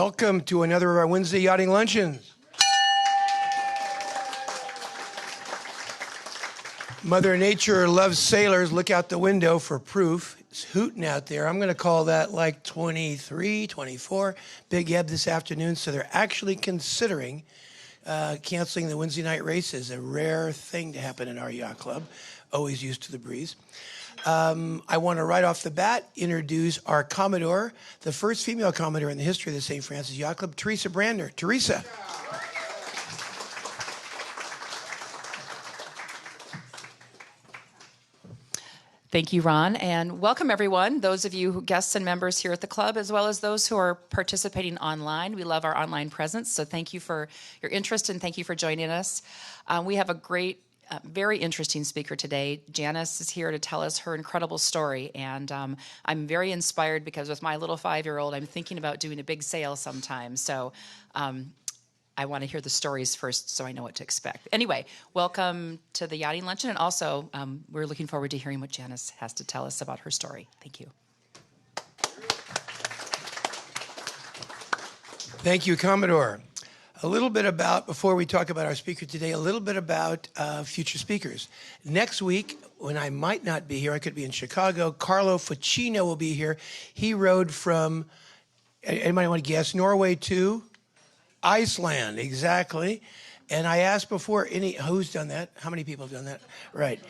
Welcome to another of our Wednesday Yachting Luncheons. Mother Nature loves sailors. Look out the window for proof. It's hooting out there. I'm going to call that like 23, 24. Big ebb this afternoon, so they're actually considering canceling the Wednesday night races, a rare thing to happen in our yacht club, always used to the breeze. I want to right off the bat introduce our Commodore, the first female Commodore in the history of the St. Francis Yacht Club, Theresa Brandner. Theresa. Thank you, Ron, and welcome everyone, those of you guests and members here at the club, as well as those who are participating online. We love our online presence, so thank you for your interest and thank you for joining us. We have a great, very interesting speaker today. Janis is here to tell us her incredible story, and I'm very inspired because with my little 5-year-old, I'm thinking about doing a big sail sometime, so I want to hear the stories first so I know what to expect. Anyway, welcome to the Yachting Luncheon, and also we're looking forward to hearing what Janis has to tell us about her story. Thank you. Thank you, Commodore. A little bit about, before we talk about our speaker today, a little bit about future speakers. Next week, when I might not be here, I could be in Chicago, Carlo Ficino will be here. He rode from, anybody want to guess, Norway to? Iceland, exactly. And I asked before, who's done that? How many people have done that? Right.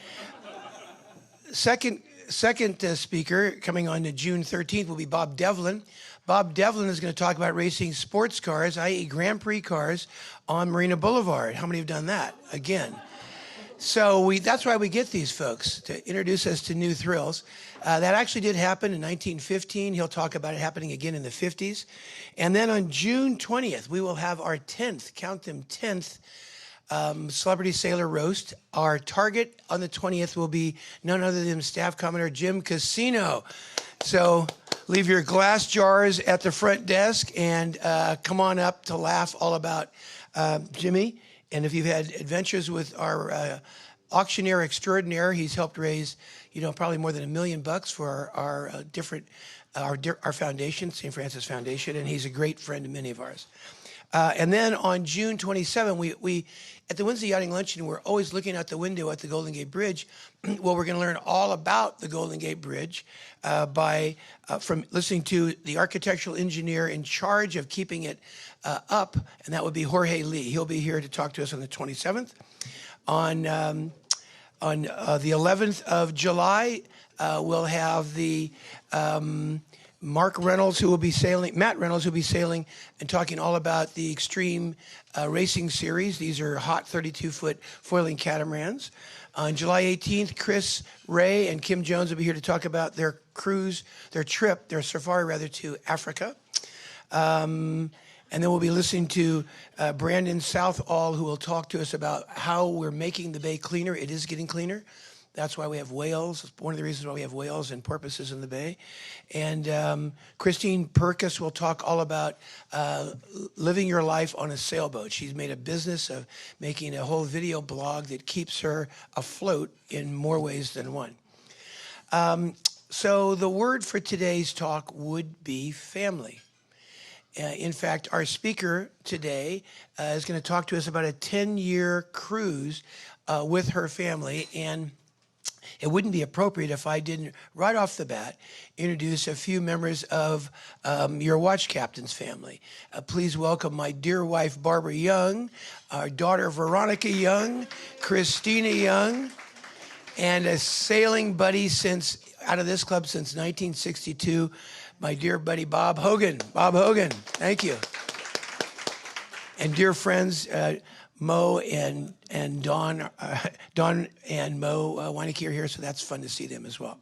Second speaker coming on to June 13th will be Bob Devlin. Bob Devlin is going to talk about racing sports cars, i.e. Grand Prix cars, on Marina Boulevard. How many have done that? Again. So that's why we get these folks, to introduce us to new thrills. That actually did happen in 1915. He'll talk about it happening again in the 50s. And then on June 20th, we will have our 10th, count them 10th, Celebrity Sailor Roast. Our target on the 20th will be none other than Staff Commodore Jim Casino. So leave your glass jars at the front desk and come on up to laugh all about Jimmy. And if you've had adventures with our auctioneer extraordinaire, he's helped raise, probably more than $1 million for our foundation, St. Francis Foundation, and he's a great friend of many of ours. And then on June 27, we at the Wednesday Yachting Luncheon, we're always looking out the window at the Golden Gate Bridge. Well, we're going to learn all about the Golden Gate Bridge from listening to the architectural engineer in charge of keeping it up, and that would be Jorge Lee. He'll be here to talk to us on the 27th. On the 11th of July, we'll have the Matt Reynolds, who will be sailing and talking all about the Extreme Racing Series. These are hot 32-foot foiling catamarans. On July 18th, Chris Ray and Kim Jones will be here to talk about their safari to Africa. And then we'll be listening to Brandon Southall, who will talk to us about how we're making the bay cleaner. It is getting cleaner. That's why we have whales. It's one of the reasons why we have whales and porpoises in the bay. And Christine Perkis will talk all about living your life on a sailboat. She's made a business of making a whole video blog that keeps her afloat in more ways than one. So the word for today's talk would be family. In fact, our speaker today is going to talk to us about a 10-year cruise with her family, and it wouldn't be appropriate if I didn't, right off the bat, introduce a few members of your watch captain's family. Please welcome my dear wife, Barbara Young, our daughter, Veronica Young, Christina Young, and a sailing buddy out of this club since 1962, my dear buddy, Bob Hogan. Bob Hogan, thank you. And dear friends, Mo and Don and Mo Weineke are here, so that's fun to see them as well.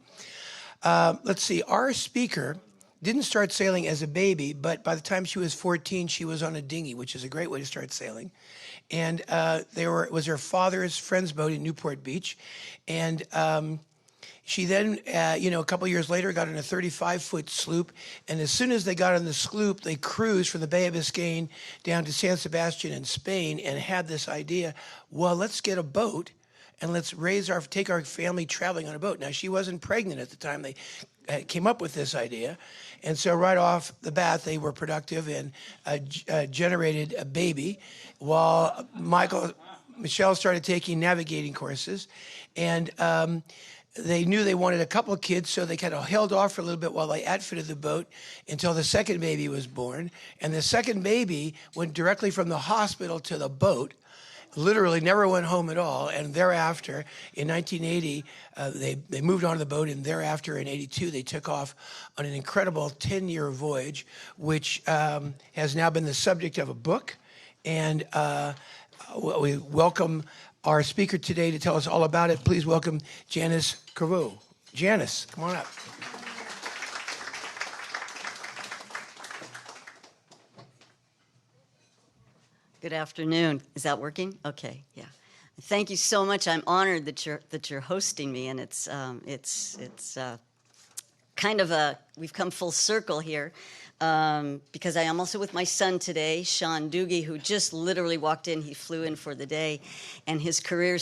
Let's see, our speaker didn't start sailing as a baby, but by the time she was 14, she was on a dinghy, which is a great way to start sailing. And it was her father's friend's boat in Newport Beach. And she then, a couple years later, got on a 35-foot sloop. And as soon as they got on the sloop, they cruised from the Bay of Biscayne down to San Sebastian in Spain and had this idea, well, let's get a boat and let's take our family traveling on a boat. Now, she wasn't pregnant at the time they came up with this idea. And so right off the bat, they were productive and generated a baby while Michelle started taking navigating courses. And they knew they wanted a couple of kids, so they kind of held off for a little bit while they outfitted the boat until the second baby was born. And the second baby went directly from the hospital to the boat, literally never went home at all. And thereafter, in 1980, they moved on to the boat, and thereafter in 82, they took off on an incredible 10-year voyage, which has now been the subject of a book. And we welcome our speaker today to tell us all about it. Please welcome Janis Couvereux. Janis, come on up. Good afternoon. Is that working? Okay, yeah. Thank you so much. I'm honored that you're hosting me, and it's kind of we've come full circle here. Because I am also with my son today, Sean Doogie, who just literally walked in. He flew in for the day, and his career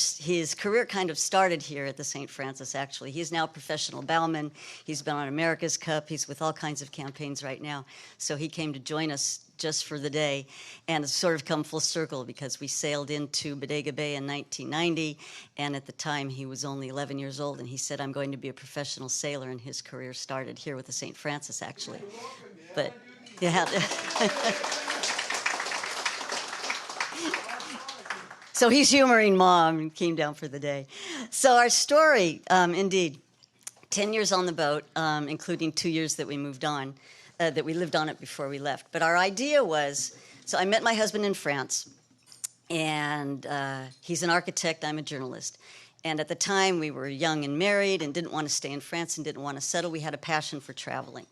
kind of started here at the St. Francis, actually. He's now a professional bowman. He's been on America's Cup. He's with all kinds of campaigns right now. So he came to join us just for the day, and it's sort of come full circle because we sailed into Bodega Bay in 1990, and at the time he was only 11 years old, and he said, I'm going to be a professional sailor, and his career started here with the St. Francis, actually. But yeah. So he's humoring Mom and came down for the day. So our story, indeed, 10 years on the boat, including 2 years that we moved on, that we lived on it before we left. But our idea was, so I met my husband in France, and he's an architect, I'm a journalist. And at the time, we were young and married and didn't want to stay in France and didn't want to settle. We had a passion for traveling.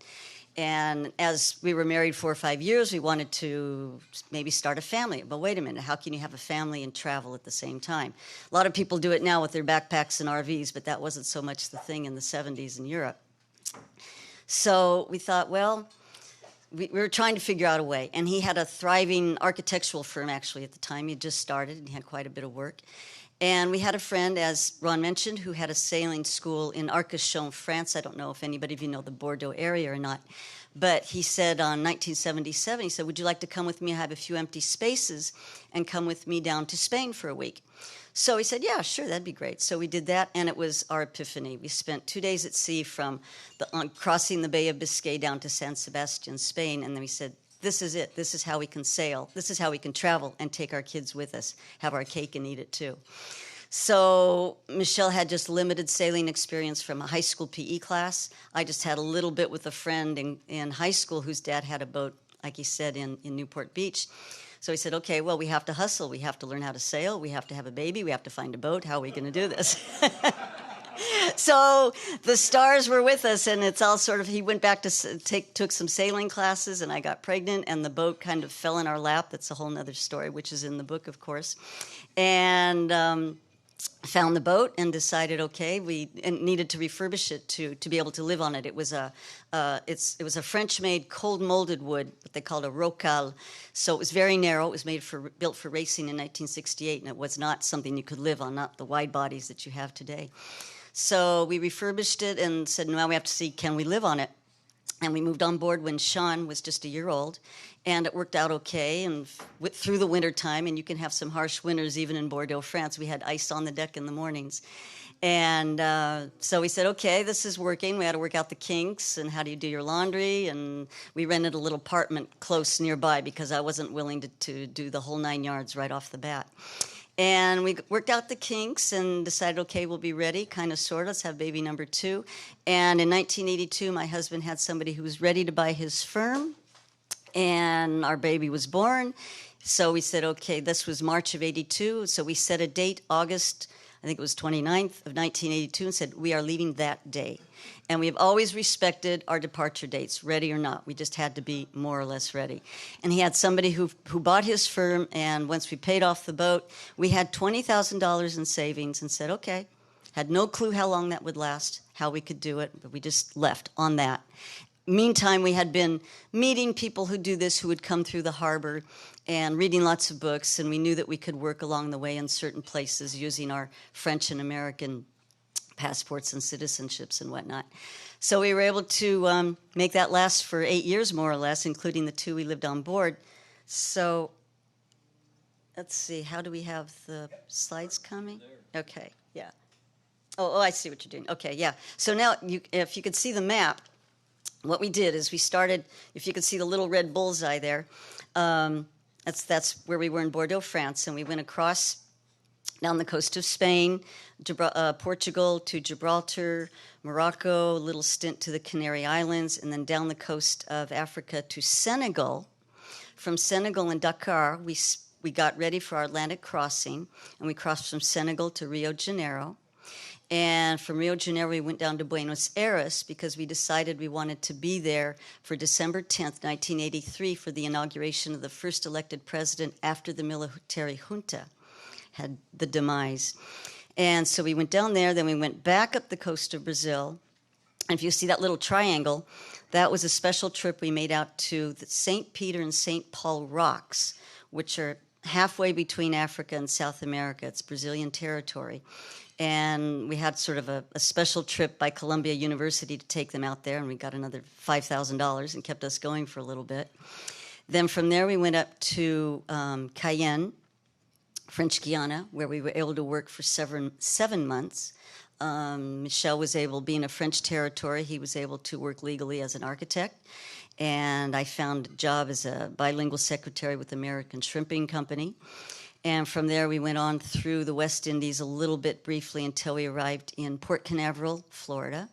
And as we were married 4 or 5 years, we wanted to maybe start a family. But wait a minute, how can you have a family and travel at the same time? A lot of people do it now with their backpacks and RVs, but that wasn't so much the thing in the 70s in Europe. So we thought, well, we were trying to figure out a way. And he had a thriving architectural firm, actually, at the time. He had just started, and he had quite a bit of work. And we had a friend, as Ron mentioned, who had a sailing school in Arcachon, France. I don't know if anybody of you know the Bordeaux area or not. But he said on 1977, he said, would you like to come with me? I have a few empty spaces and come with me down to Spain for a week. So he said, yeah, sure, that'd be great. So we did that, and it was our epiphany. We spent 2 days at sea from crossing the Bay of Biscay down to San Sebastian, Spain, and then we said, this is it. This is how we can sail. This is how we can travel and take our kids with us, have our cake and eat it too. So Michelle had just limited sailing experience from a high school PE class. I just had a little bit with a friend in high school whose dad had a boat, like he said, in Newport Beach. So he said, okay, well, we have to hustle. We have to learn how to sail. We have to have a baby. We have to find a boat. How are we going to do this? So the stars were with us, and it's all sort of, he went back to took some sailing classes, and I got pregnant, and the boat kind of fell in our lap. That's a whole nother story, which is in the book, of course. And found the boat and decided, okay, we needed to refurbish it to be able to live on it. It was a French-made cold molded wood, what they called a rocal. So it was very narrow. It was built for racing in 1968, and it was not something you could live on, not the wide bodies that you have today. So we refurbished it and said, now we have to see, can we live on it? And we moved on board when Sean was just a year old, and it worked out okay. And through the winter time, and you can have some harsh winters even in Bordeaux, France, we had ice on the deck in the mornings. And so we said, okay, this is working. We had to work out the kinks and how do you do your laundry. And we rented a little apartment close nearby because I wasn't willing to do the whole 9 yards right off the bat. And we worked out the kinks and decided, okay, we'll be ready, kind of, sort of. Let's have baby number 2. And in 1982, my husband had somebody who was ready to buy his firm, and our baby was born. So we said, okay, this was March of 82. So we set a date, August, I think it was 29th of 1982, and said, we are leaving that day. And we have always respected our departure dates, ready or not. We just had to be more or less ready. And he had somebody who bought his firm, and once we paid off the boat, we had $20,000 in savings and said, okay. Had no clue how long that would last, how we could do it, but we just left on that. meantime, we had been meeting people who do this, who would come through the harbor, and reading lots of books, and we knew that we could work along the way in certain places using our French and American passports and citizenships and whatnot. So we were able to make that last for 8 years, more or less, including the 2 we lived on board. So let's see, how do we have the slides coming? Okay, yeah. Oh, I see what you're doing. Okay, yeah. So now, if you could see the map, what we did is we started, if you could see the little red bullseye there, that's where we were in Bordeaux, France, and we went across down the coast of Spain, Portugal to Gibraltar, Morocco, a little stint to the Canary Islands, and then down the coast of Africa to Senegal. From Senegal and Dakar, we got ready for our Atlantic crossing, and we crossed from Senegal to Rio de Janeiro. And from Rio de Janeiro, we went down to Buenos Aires because we decided we wanted to be there for December 10th, 1983, for the inauguration of the first elected president after the military junta had the demise. And so we went down there, then we went back up the coast of Brazil. And if you see that little triangle, that was a special trip we made out to the St. Peter and St. Paul rocks, which are halfway between Africa and South America. It's Brazilian territory. And we had sort of a special trip by Columbia University to take them out there, and we got another $5,000 and kept us going for a little bit. Then from there we went up to Cayenne, French Guiana, where we were able to work for 7 months. Michel was able, being a French territory, he was able to work legally as an architect. And I found a job as a bilingual secretary with the American Shrimping Company. And from there, we went on through the West Indies a little bit briefly until we arrived in Port Canaveral, Florida.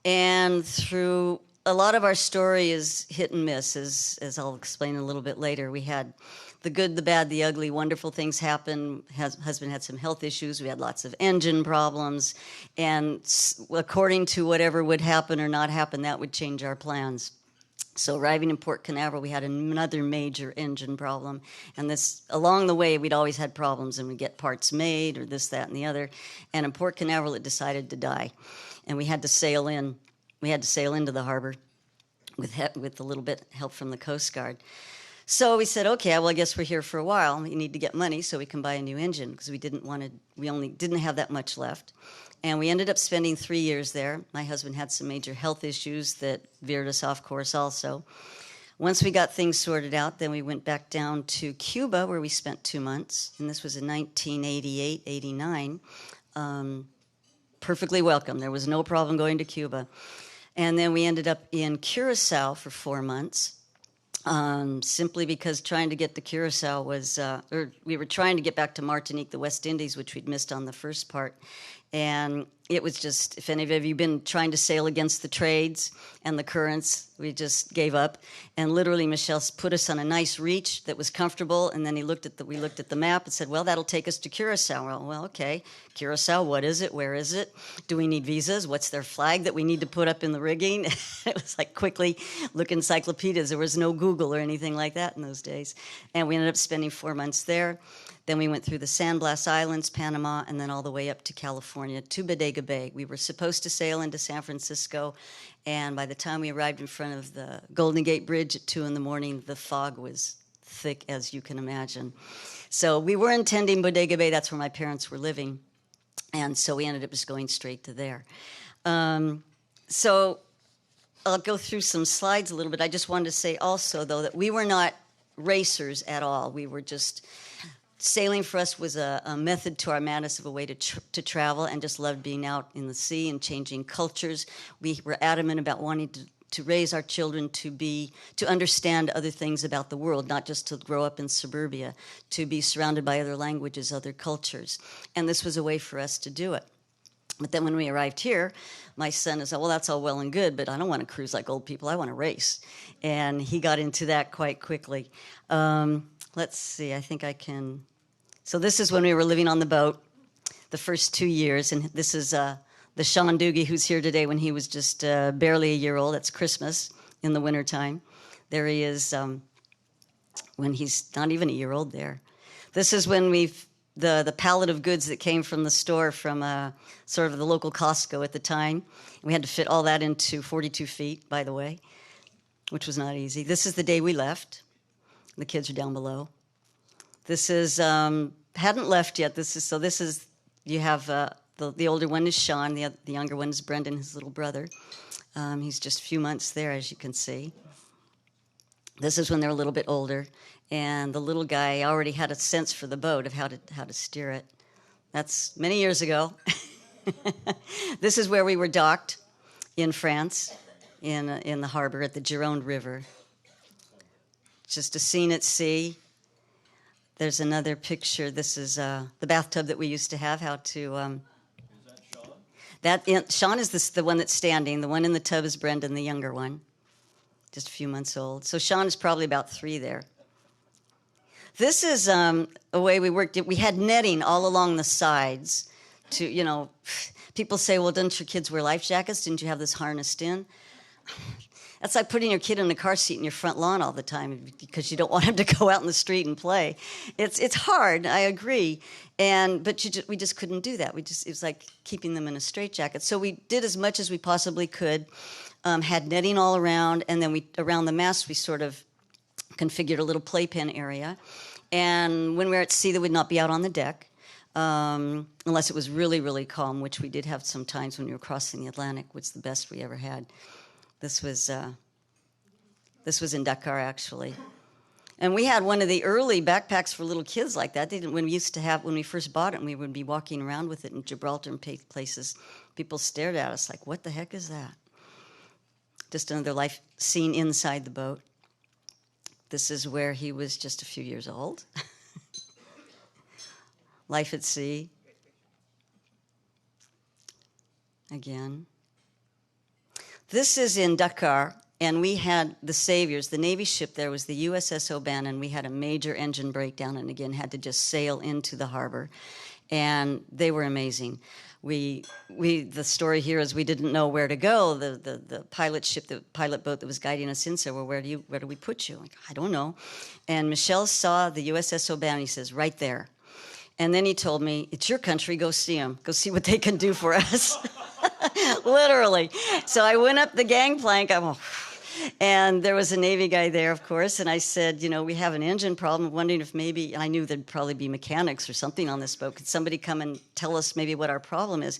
And through a lot of our story is hit and miss, as I'll explain a little bit later. We had the good, the bad, the ugly, wonderful things happen. Husband had some health issues. We had lots of engine problems. And according to whatever would happen or not happen, that would change our plans. So arriving in Port Canaveral, we had another major engine problem. And this, along the way, we'd always had problems, and we'd get parts made or this, that, and the other. And in Port Canaveral, it decided to die. And we had to sail in. We had to sail into the harbor with a little bit of help from the Coast Guard. So we said, okay, well, I guess we're here for a while. We need to get money so we can buy a new engine, because we only didn't have that much left. And we ended up spending 3 years there. My husband had some major health issues that veered us off course also. Once we got things sorted out, then we went back down to Cuba, where we spent 2 months. And this was in 1988, 89. Perfectly welcome. There was no problem going to Cuba. And then we ended up in Curacao for 4 months. Simply because trying to get to Curacao was, we were trying to get back to Martinique, the West Indies, which we'd missed on the first part. And it was just, if any of you have been trying to sail against the trades and the currents, we just gave up. And literally, Michel put us on a nice reach that was comfortable. And then we looked at the map and said, well, that'll take us to Curacao. Well, okay. Curacao, what is it? Where is it? Do we need visas? What's their flag that we need to put up in the rigging? It was like quickly look encyclopedias. There was no Google or anything like that in those days. And we ended up spending 4 months there. Then we went through the San Blas Islands, Panama, and then all the way up to California, to Bodega Bay. We were supposed to sail into San Francisco, and by the time we arrived in front of the Golden Gate Bridge at 2 a.m, the fog was thick as you can imagine. So we were intending Bodega Bay. That's where my parents were living, and so we ended up just going straight to there. So I'll go through some slides a little bit. I just wanted to say also, though, that we were not racers at all. We were just... Sailing for us was a method to our madness, of a way to travel, and just loved being out in the sea and changing cultures. We were adamant about wanting to raise our children to understand other things about the world, not just to grow up in suburbia, to be surrounded by other languages, other cultures. And this was a way for us to do it. But then when we arrived here, my son said, well, that's all well and good, but I don't want to cruise like old people. I want to race. And he got into that quite quickly. Let's see, I think I can... So this is when we were living on the boat, the first 2 years, and this is the Sean Doogie who's here today when he was just barely a year old. That's Christmas in the wintertime. There he is when he's not even a year old there. This is when the pallet of goods that came from the store from sort of the local Costco at the time. We had to fit all that into 42 feet, by the way, which was not easy. This is the day we left. The kids are down below. This is hadn't left yet. This is you have the older one is Sean. The younger one is Brendan, his little brother. He's just a few months there, as you can see. This is when they're a little bit older, and the little guy already had a sense for the boat of how to steer it. That's many years ago. This is where we were docked in France, in the harbor at the Gironde River. Just a scene at sea. There's another picture. This is the bathtub that we used to have. Is that Sean? Sean is the one that's standing. The one in the tub is Brendan, the younger one, just a few months old. So Sean is probably about 3 there. This is a way we worked. We had netting all along the sides. People say, well, didn't your kids wear life jackets? Didn't you have this harnessed in? That's like putting your kid in the car seat in your front lawn all the time because you don't want him to go out in the street and play. It's hard, I agree, but we just couldn't do that. It was like keeping them in a straitjacket. So we did as much as we possibly could, had netting all around, and then around the mast we sort of configured a little playpen area. And when we were at sea, they would not be out on the deck unless it was really, really calm, which we did have some times when we were crossing the Atlantic, which was the best we ever had. This was in Dakar, actually. And we had one of the early backpacks for little kids like that. When we first bought it, and we would be walking around with it in Gibraltar and places, people stared at us like, what the heck is that? Just another life scene inside the boat. This is where he was just a few years old. Life at sea. Again. This is in Dakar, and we had the Saviors. The Navy ship there was the USS O'Bannon, and we had a major engine breakdown and, again, had to just sail into the harbor. And they were amazing. The story here is we didn't know where to go. The pilot boat that was guiding us in said, well, where do we put you? Like, I don't know. And Michel saw the USS O'Bannon. He says, right there. And then he told me, it's your country, go see them. Go see what they can do for us. Literally. So I went up the gangplank, and there was a Navy guy there, of course, and I said, we have an engine problem. I'm wondering if maybe, and I knew there'd probably be mechanics or something on this boat. Could somebody come and tell us maybe what our problem is?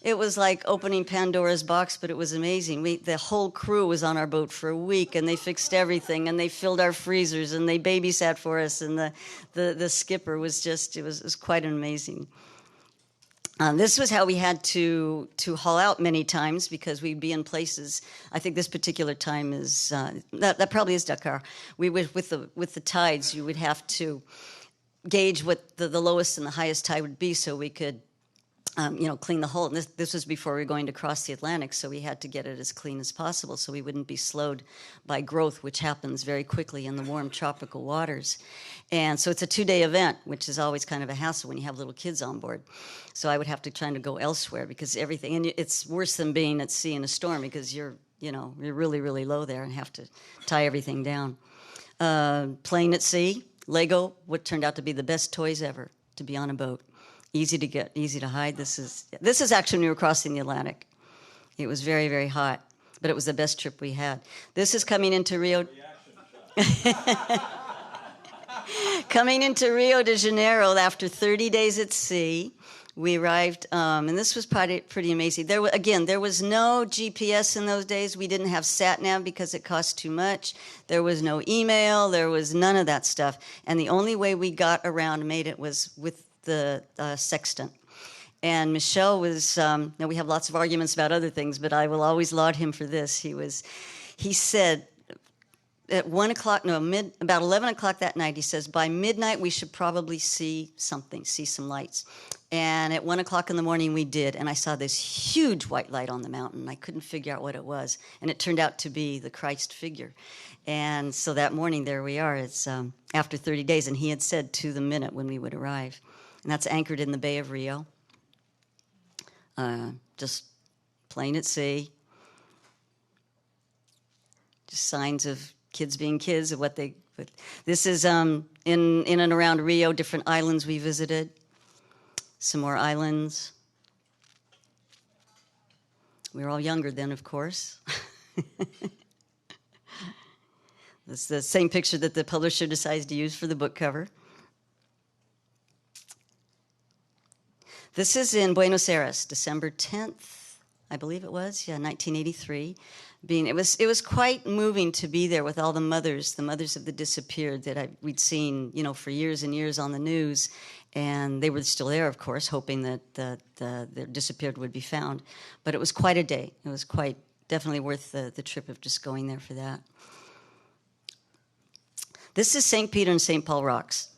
It was like opening Pandora's box, but it was amazing. The whole crew was on our boat for a week, and they fixed everything, and they filled our freezers, and they babysat for us, and the skipper was just, it was quite amazing. This was how we had to haul out many times because we'd be in places. I think this particular time is that probably is Dakar. We would with the tides, you would have to gauge what the lowest and the highest tide would be, so we could clean the hull. And this was before we were going to cross the Atlantic, so we had to get it as clean as possible so we wouldn't be slowed by growth, which happens very quickly in the warm tropical waters. And so it's a 2-day event, which is always kind of a hassle when you have little kids on board. So I would have to try to go elsewhere because everything, and it's worse than being at sea in a storm because you're really, really low there and have to tie everything down. Playing at sea, Lego, what turned out to be the best toys ever to be on a boat. Easy to get, easy to hide. This is actually when we were crossing the Atlantic. It was very, very hot, but it was the best trip we had. This is coming into Rio. Coming into Rio de Janeiro after 30 days at sea. We arrived, and this was pretty amazing. There was no GPS in those days. We didn't have sat-nav because it cost too much. There was no email. There was none of that stuff. And the only way we got around and made it was with the sextant. And Michel was, now we have lots of arguments about other things, but I will always laud him for this. He said, at about 11 o'clock that night, he says, by midnight we should probably see some lights. And at 1 o'clock in the morning we did, and I saw this huge white light on the mountain. I couldn't figure out what it was, and it turned out to be the Christ figure. And so that morning, there we are. It's after 30 days, and he had said to the minute when we would arrive. And that's anchored in the Bay of Rio, just plain at sea. Just signs of kids being kids, of what they... This is in and around Rio, different islands we visited. Some more islands. We were all younger then, of course. It's the same picture that the publisher decides to use for the book cover. This is in Buenos Aires, December 10th, I believe it was, 1983. It was quite moving to be there with all the mothers of the disappeared that we'd seen, for years and years on the news, and they were still there, of course, hoping that the disappeared would be found. But it was quite a day. It was definitely worth the trip of just going there for that. This is St. Peter and St. Paul Rocks.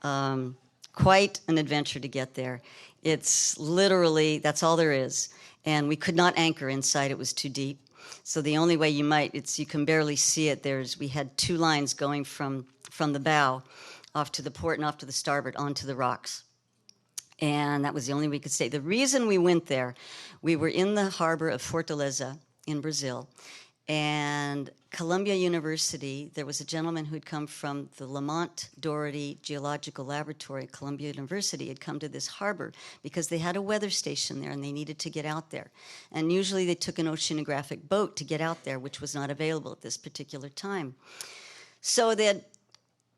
Quite an adventure to get there. It's literally, that's all there is. And we could not anchor inside, it was too deep. So the only way you can barely see it. We had two lines going from the bow off to the port and off to the starboard onto the rocks. And that was the only way we could stay. The reason we went there, we were in the harbor of Fortaleza in Brazil. And Columbia University, there was a gentleman who'd come from the Lamont Doherty Geological Laboratory at Columbia University, had come to this harbor because they had a weather station there and they needed to get out there. And usually they took an oceanographic boat to get out there, which was not available at this particular time. So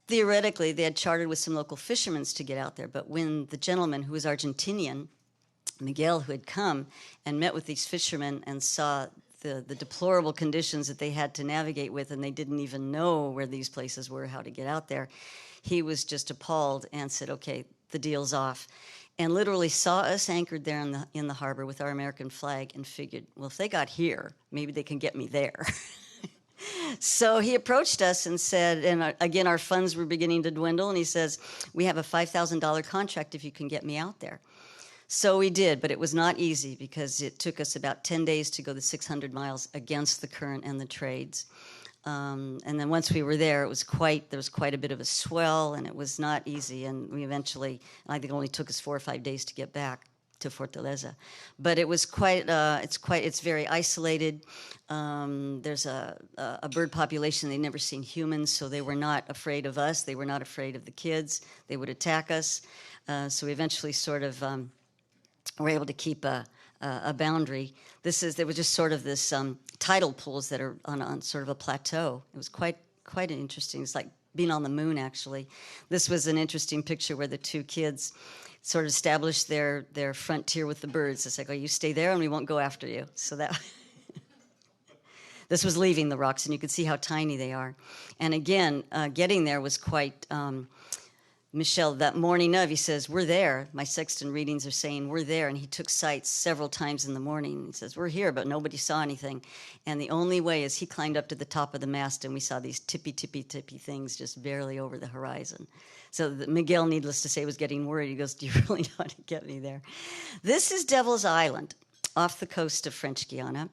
theoretically, they had chartered with some local fishermen to get out there. But when the gentleman, who was Argentinian, Miguel, who had come and met with these fishermen and saw the deplorable conditions that they had to navigate with, and they didn't even know where these places were, how to get out there, he was just appalled and said, okay, the deal's off. And literally saw us anchored there in the harbor with our American flag and figured, well, if they got here, maybe they can get me there. So he approached us and said, and again, our funds were beginning to dwindle, and he says, we have a $5,000 contract if you can get me out there. So we did, but it was not easy because it took us about 10 days to go the 600 miles against the current and the trades. And then once we were there, there was quite a bit of a swell, and it was not easy. And we eventually, I think it only took us 4 or 5 days to get back to Fortaleza. But it was it's very isolated. There's a bird population. They'd never seen humans, so they were not afraid of us. They were not afraid of the kids. They would attack us. So we eventually sort of were able to keep a boundary. There was just sort of this tidal pools that are on sort of a plateau. It was quite interesting. It's like being on the moon, actually. This was an interesting picture where the two kids sort of established their frontier with the birds. It's like, oh, you stay there and we won't go after you. So that this was leaving the rocks, and you could see how tiny they are. And again, getting there was quite... Michel, that morning of, he says, we're there. My sextant readings are saying we're there. And he took sights several times in the morning. He says, we're here, but nobody saw anything. And the only way is he climbed up to the top of the mast, and we saw these tippy things just barely over the horizon. So Miguel, needless to say, was getting worried. He goes, do you really know how to get me there? This is Devil's Island off the coast of French Guiana,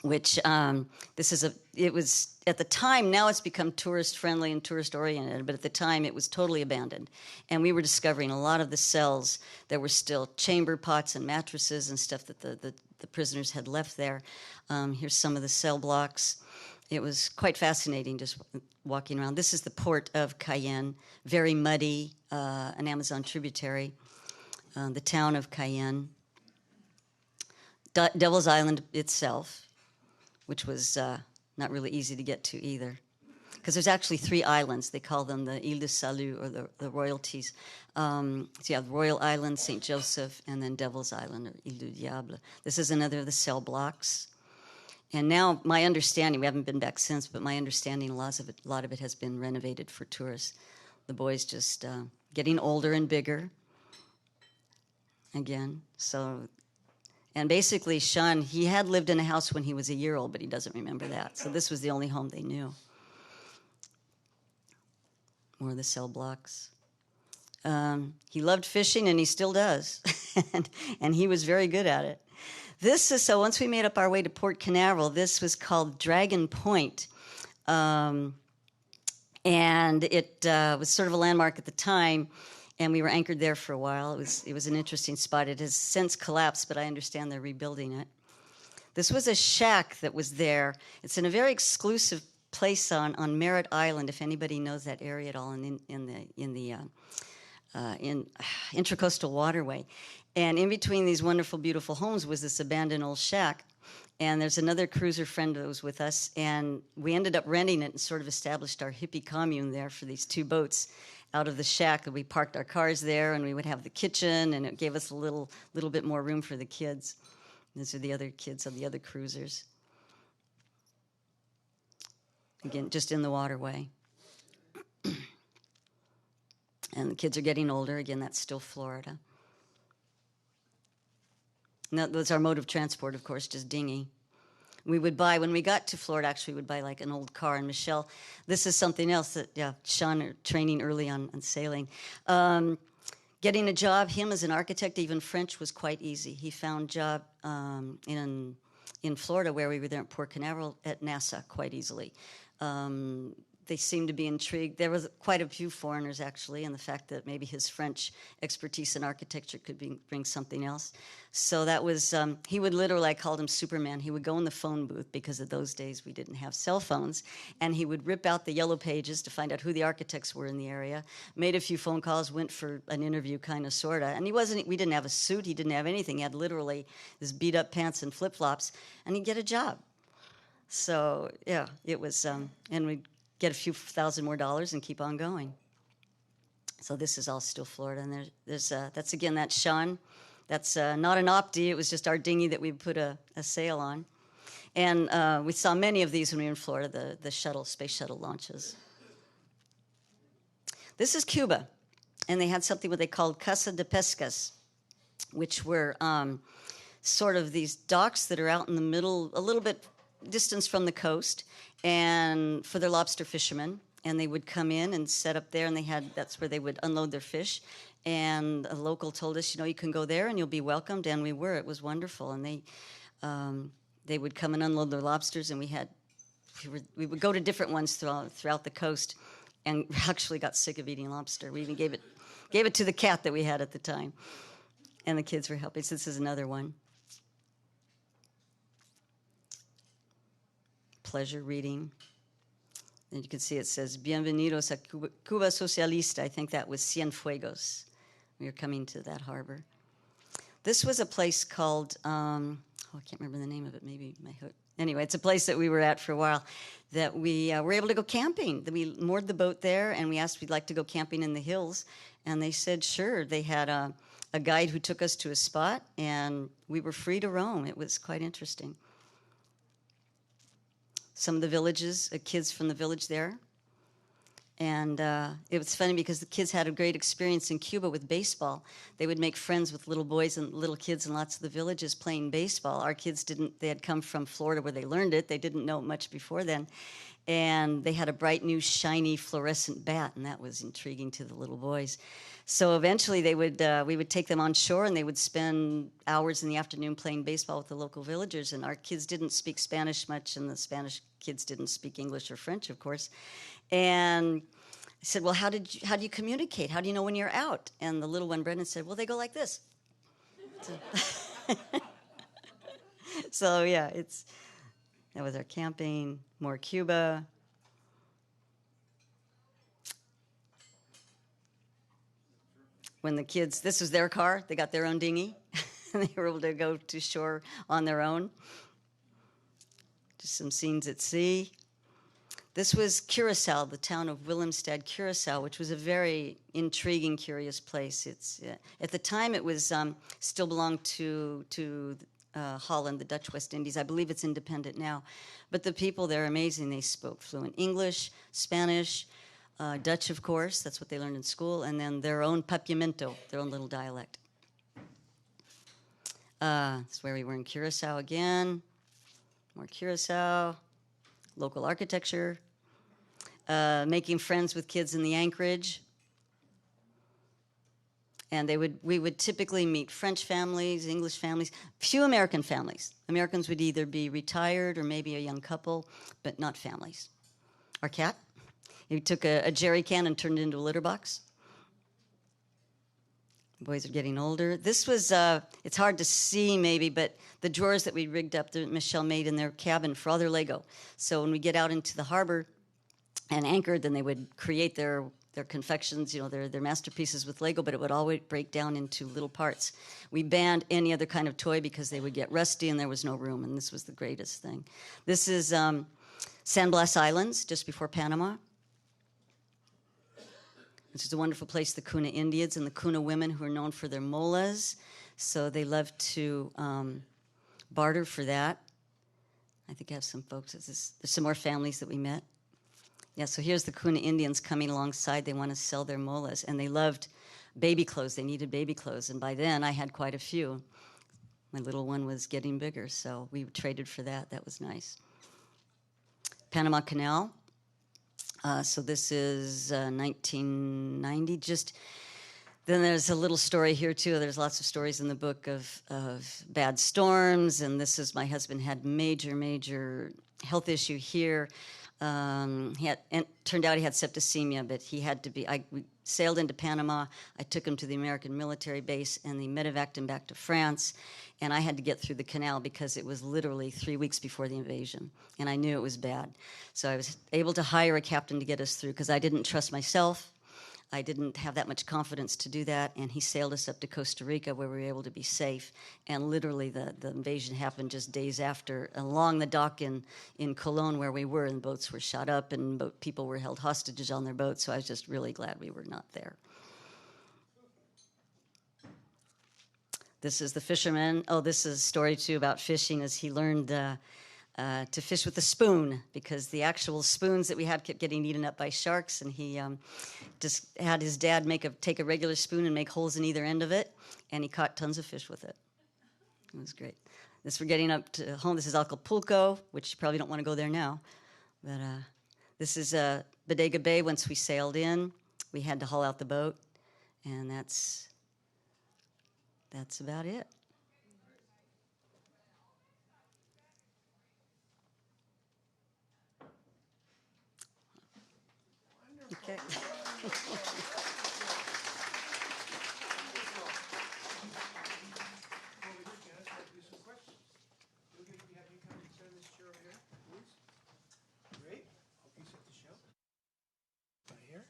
which it was at the time, now it's become tourist friendly and tourist oriented, but at the time it was totally abandoned. And we were discovering a lot of the cells, there were still chamber pots and mattresses and stuff that the prisoners had left there. Here's some of the cell blocks. It was quite fascinating just walking around. This is the port of Cayenne, very muddy, an Amazon tributary. The town of Cayenne. Devil's Island itself, which was not really easy to get to either. Because there's actually 3 islands. They call them the Île de Salut, or the royalties. So you have Royal Island, St. Joseph, and then Devil's Island, or Île du Diable. This is another of the cell blocks. And now my understanding, we haven't been back since, but my understanding, a lot of it has been renovated for tourists. The boys just getting older and bigger again. So... And basically, Sean, he had lived in a house when he was a year old, but he doesn't remember that. So this was the only home they knew. More of the cell blocks. He loved fishing, and he still does. and he was very good at it. So once we made up our way to Port Canaveral, this was called Dragon Point. And it was sort of a landmark at the time. And we were anchored there for a while. It was an interesting spot. It has since collapsed, but I understand they're rebuilding it. This was a shack that was there. It's in a very exclusive place on Merritt Island, if anybody knows that area at all, in the intracoastal waterway. And in between these wonderful, beautiful homes was this abandoned old shack. And there's another cruiser friend that was with us, and we ended up renting it and sort of established our hippie commune there for these 2 boats out of the shack. And we parked our cars there, and we would have the kitchen, and it gave us a little bit more room for the kids. These are the other kids of the other cruisers. Again, just in the waterway. And the kids are getting older. Again, that's still Florida. And that was our mode of transport, of course, just dinghy. We would buy, when we got to Florida, actually, we would buy like an old car. And Michelle, this is something else that, Sean, training early on sailing. Getting a job, him as an architect, even French, was quite easy. He found a job in Florida, where we were there at Port Canaveral, at NASA, quite easily. They seemed to be intrigued. There was quite a few foreigners, actually, and the fact that maybe his French expertise in architecture could bring something else. So that was, he would literally, I called him Superman. He would go in the phone booth, because of those days we didn't have cell phones, and he would rip out the yellow pages to find out who the architects were in the area, made a few phone calls, went for an interview, kind of, sort of. And we didn't have a suit, he didn't have anything. He had literally his beat-up pants and flip-flops, and he'd get a job. So, yeah, it was, and we'd get a few $1,000 more and keep on going. So this is all still Florida. And there's that's, again, that's Sean. That's not an opti. It was just our dinghy that we put a sail on. And we saw many of these when we were in Florida, the space shuttle launches. This is Cuba. And they had something what they called Casa de Pescas, which were sort of these docks that are out in the middle, a little bit distance from the coast, and for their lobster fishermen. And they would come in and set up there, and that's where they would unload their fish. And a local told us, you can go there and you'll be welcomed, and we were. It was wonderful. And they would come and unload their lobsters, and we would go to different ones throughout the coast, and actually got sick of eating lobster. We even gave it to the cat that we had at the time, and the kids were helping. So this is another one. Pleasure reading. And you can see it says, Bienvenidos a Cuba Socialista. I think that was Cienfuegos. We were coming to that harbor. This was a place called, I can't remember the name of it, maybe my hook. Anyway, it's a place that we were at for a while that we were able to go camping. We moored the boat there, and we asked if we'd like to go camping in the hills. And they said, sure. They had a guide who took us to a spot, and we were free to roam. It was quite interesting. Some of the villages, kids from the village there. And it was funny because the kids had a great experience in Cuba with baseball. They would make friends with little boys and little kids in lots of the villages playing baseball. Our kids didn't. They had come from Florida where they learned it. They didn't know it much before then. And they had a bright, new, shiny, fluorescent bat, and that was intriguing to the little boys. So eventually we would take them on shore, and they would spend hours in the afternoon playing baseball with the local villagers. And our kids didn't speak Spanish much, and the Spanish kids didn't speak English or French, of course. And I said, well, how do you communicate? How do you know when you're out? And the little one, Brandner, said, well, they go like this. So yeah, that was our camping, more Cuba. When the kids, this was their car, they got their own dinghy, and they were able to go to shore on their own. Just some scenes at sea. This was Curacao, the town of Willemstad, Curacao, which was a very intriguing, curious place. At the time, it was still belonged to Holland, the Dutch West Indies. I believe it's independent now. But the people there are amazing. They spoke fluent English, Spanish, Dutch, of course. That's what they learned in school. And then their own papiamento, their own little dialect. That's where we were in Curacao again. More Curacao. Local architecture. Making friends with kids in the anchorage. And we would typically meet French families, English families, few American families. Americans would either be retired or maybe a young couple, but not families. Our cat, he took a jerry can and turned it into a litter box. The boys are getting older. This was, it's hard to see maybe, but the drawers that we rigged up that Michelle made in their cabin for all their Lego. So when we get out into the harbor and anchored, then they would create their They're confections, they're masterpieces with Lego, but it would always break down into little parts. We banned any other kind of toy because they would get rusty and there was no room, and this was the greatest thing. This is San Blas Islands, just before Panama. This is a wonderful place, the Kuna Indians and the Kuna women, who are known for their molas. So they love to barter for that. I think I have some folks. There's some more families that we met. Yeah, so here's the Kuna Indians coming alongside. They want to sell their molas, and they loved baby clothes. They needed baby clothes, and by then I had quite a few. My little one was getting bigger, so we traded for that. That was nice. Panama Canal. So this is 1990. Then there's a little story here, too. There's lots of stories in the book of bad storms, and this is my husband had major health issue here. Turned out he had septicemia, but he had to be. We sailed into Panama. I took him to the American military base, and they medevaced him back to France. And I had to get through the canal because it was literally 3 weeks before the invasion, and I knew it was bad. So I was able to hire a captain to get us through because I didn't trust myself. I didn't have that much confidence to do that, and he sailed us up to Costa Rica where we were able to be safe. And literally the invasion happened just days after along the dock in Colón where we were, and boats were shot up and people were held hostages on their boats, so I was just really glad we were not there. This is the fisherman. Oh, this is a story, too, about fishing as he learned to fish with a spoon because the actual spoons that we had kept getting eaten up by sharks, and he just had his dad take a regular spoon and make holes in either end of it, and he caught tons of fish with it. It was great. We're getting up to home. This is Acapulco, which you probably don't want to go there now, but this is Bodega Bay. Once we sailed in, we had to haul out the boat, and that's about it. Okay. Great. Hope you set the show. Right here.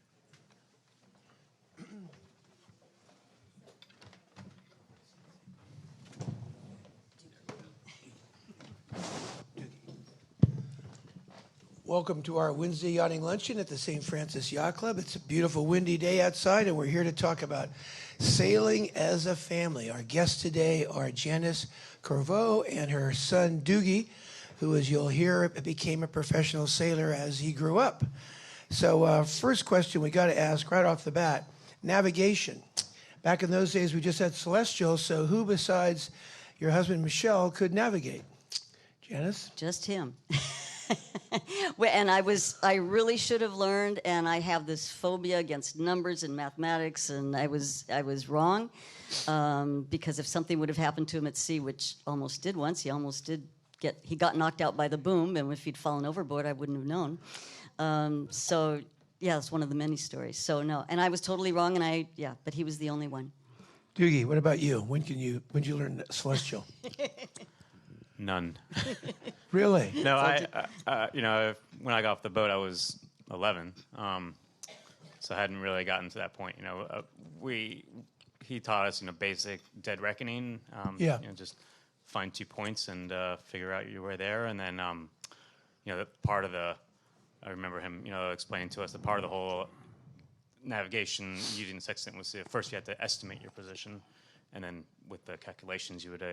Welcome to our Wednesday yachting luncheon at the St. Francis Yacht Club. It's a beautiful windy day outside, and we're here to talk about sailing as a family. Our guests today are Janis Couvereux and her son Doogie, who, as you'll hear, became a professional sailor as he grew up. So first question we got to ask right off the bat, navigation. Back in those days, we just had celestial, so who besides your husband Michelle could navigate? Janis? Just him. And I really should have learned, and I have this phobia against numbers and mathematics, and I was wrong because if something would have happened to him at sea, which almost did once, he got knocked out by the boom, and if he'd fallen overboard, I wouldn't have known. So yeah, it's one of the many stories. So no, and I was totally wrong, but he was the only one. Doogie, what about you? When did you learn celestial? None. Really? No, when I got off the boat, I was 11, so I hadn't really gotten to that point. He taught us, basic dead reckoning. Just find 2 points and figure out you were there, and then, I remember him, explaining to us the part of the whole navigation using the sextant was first you had to estimate your position, and then with the calculations you would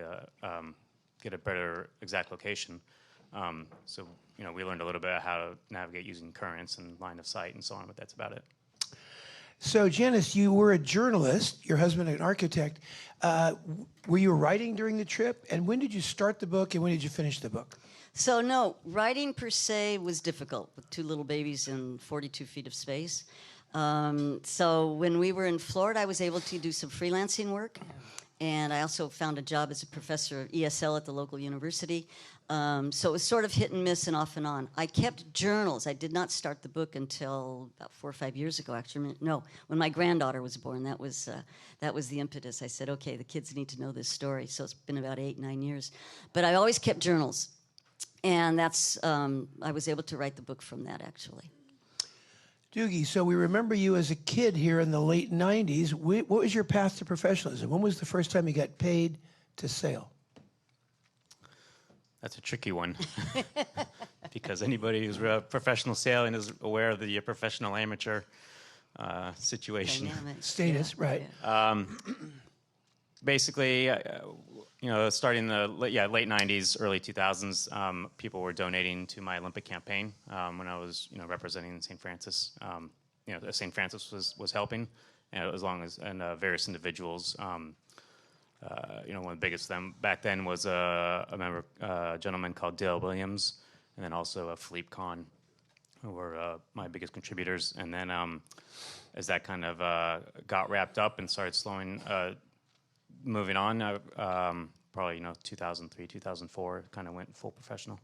get a better exact location. So we learned a little bit of how to navigate using currents and line of sight and so on, but that's about it. So, Janis, you were a journalist, your husband an architect. Were you writing during the trip? And when did you start the book and when did you finish the book? So, no, writing per se was difficult with 2 little babies and 42 feet of space. So when we were in Florida, I was able to do some freelancing work. And I also found a job as a professor of ESL at the local university. So it was sort of hit and miss and off and on. I kept journals. I did not start the book until about 4 or 5 years ago, actually. No, when my granddaughter was born, that was the impetus. I said, okay, the kids need to know this story. So it's been about 8, 9 years. But I always kept journals. And I was able to write the book from that, actually. Doogie, so we remember you as a kid here in the late 90s. What was your path to professionalism? When was the first time you got paid to sail? That's a tricky one because anybody who's professional sailing is aware of the professional amateur situation. Dynamic. Status, right. Basically, starting in the late 90s, early 2000s, people were donating to my Olympic campaign when I was, representing St. Francis. St. Francis was helping, as long as various individuals. One of the biggest of them back then was a gentleman called Dale Williams, and then also Philippe Kahn, who were my biggest contributors. And then as that kind of got wrapped up and started moving on, probably 2003, 2004, kind of went full professional.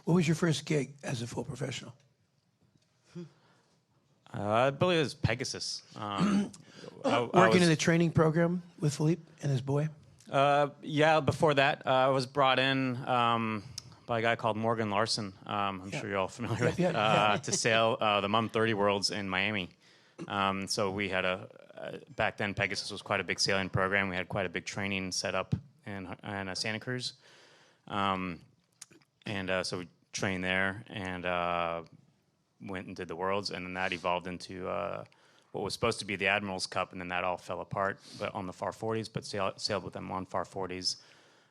What was your first gig as a full professional? I believe it was Pegasus. Working in the training program with Philippe and his boy? Before that, I was brought in by a guy called Morgan Larson. I'm sure you're all familiar with, to sail the Mum 30 Worlds in Miami. So we had back then Pegasus was quite a big sailing program. We had quite a big training set up in Santa Cruz. So we trained there and went and did the Worlds, and then that evolved into what was supposed to be the Admiral's Cup, and then that all fell apart, but on the FAR 40s, but sailed with them on FAR 40s,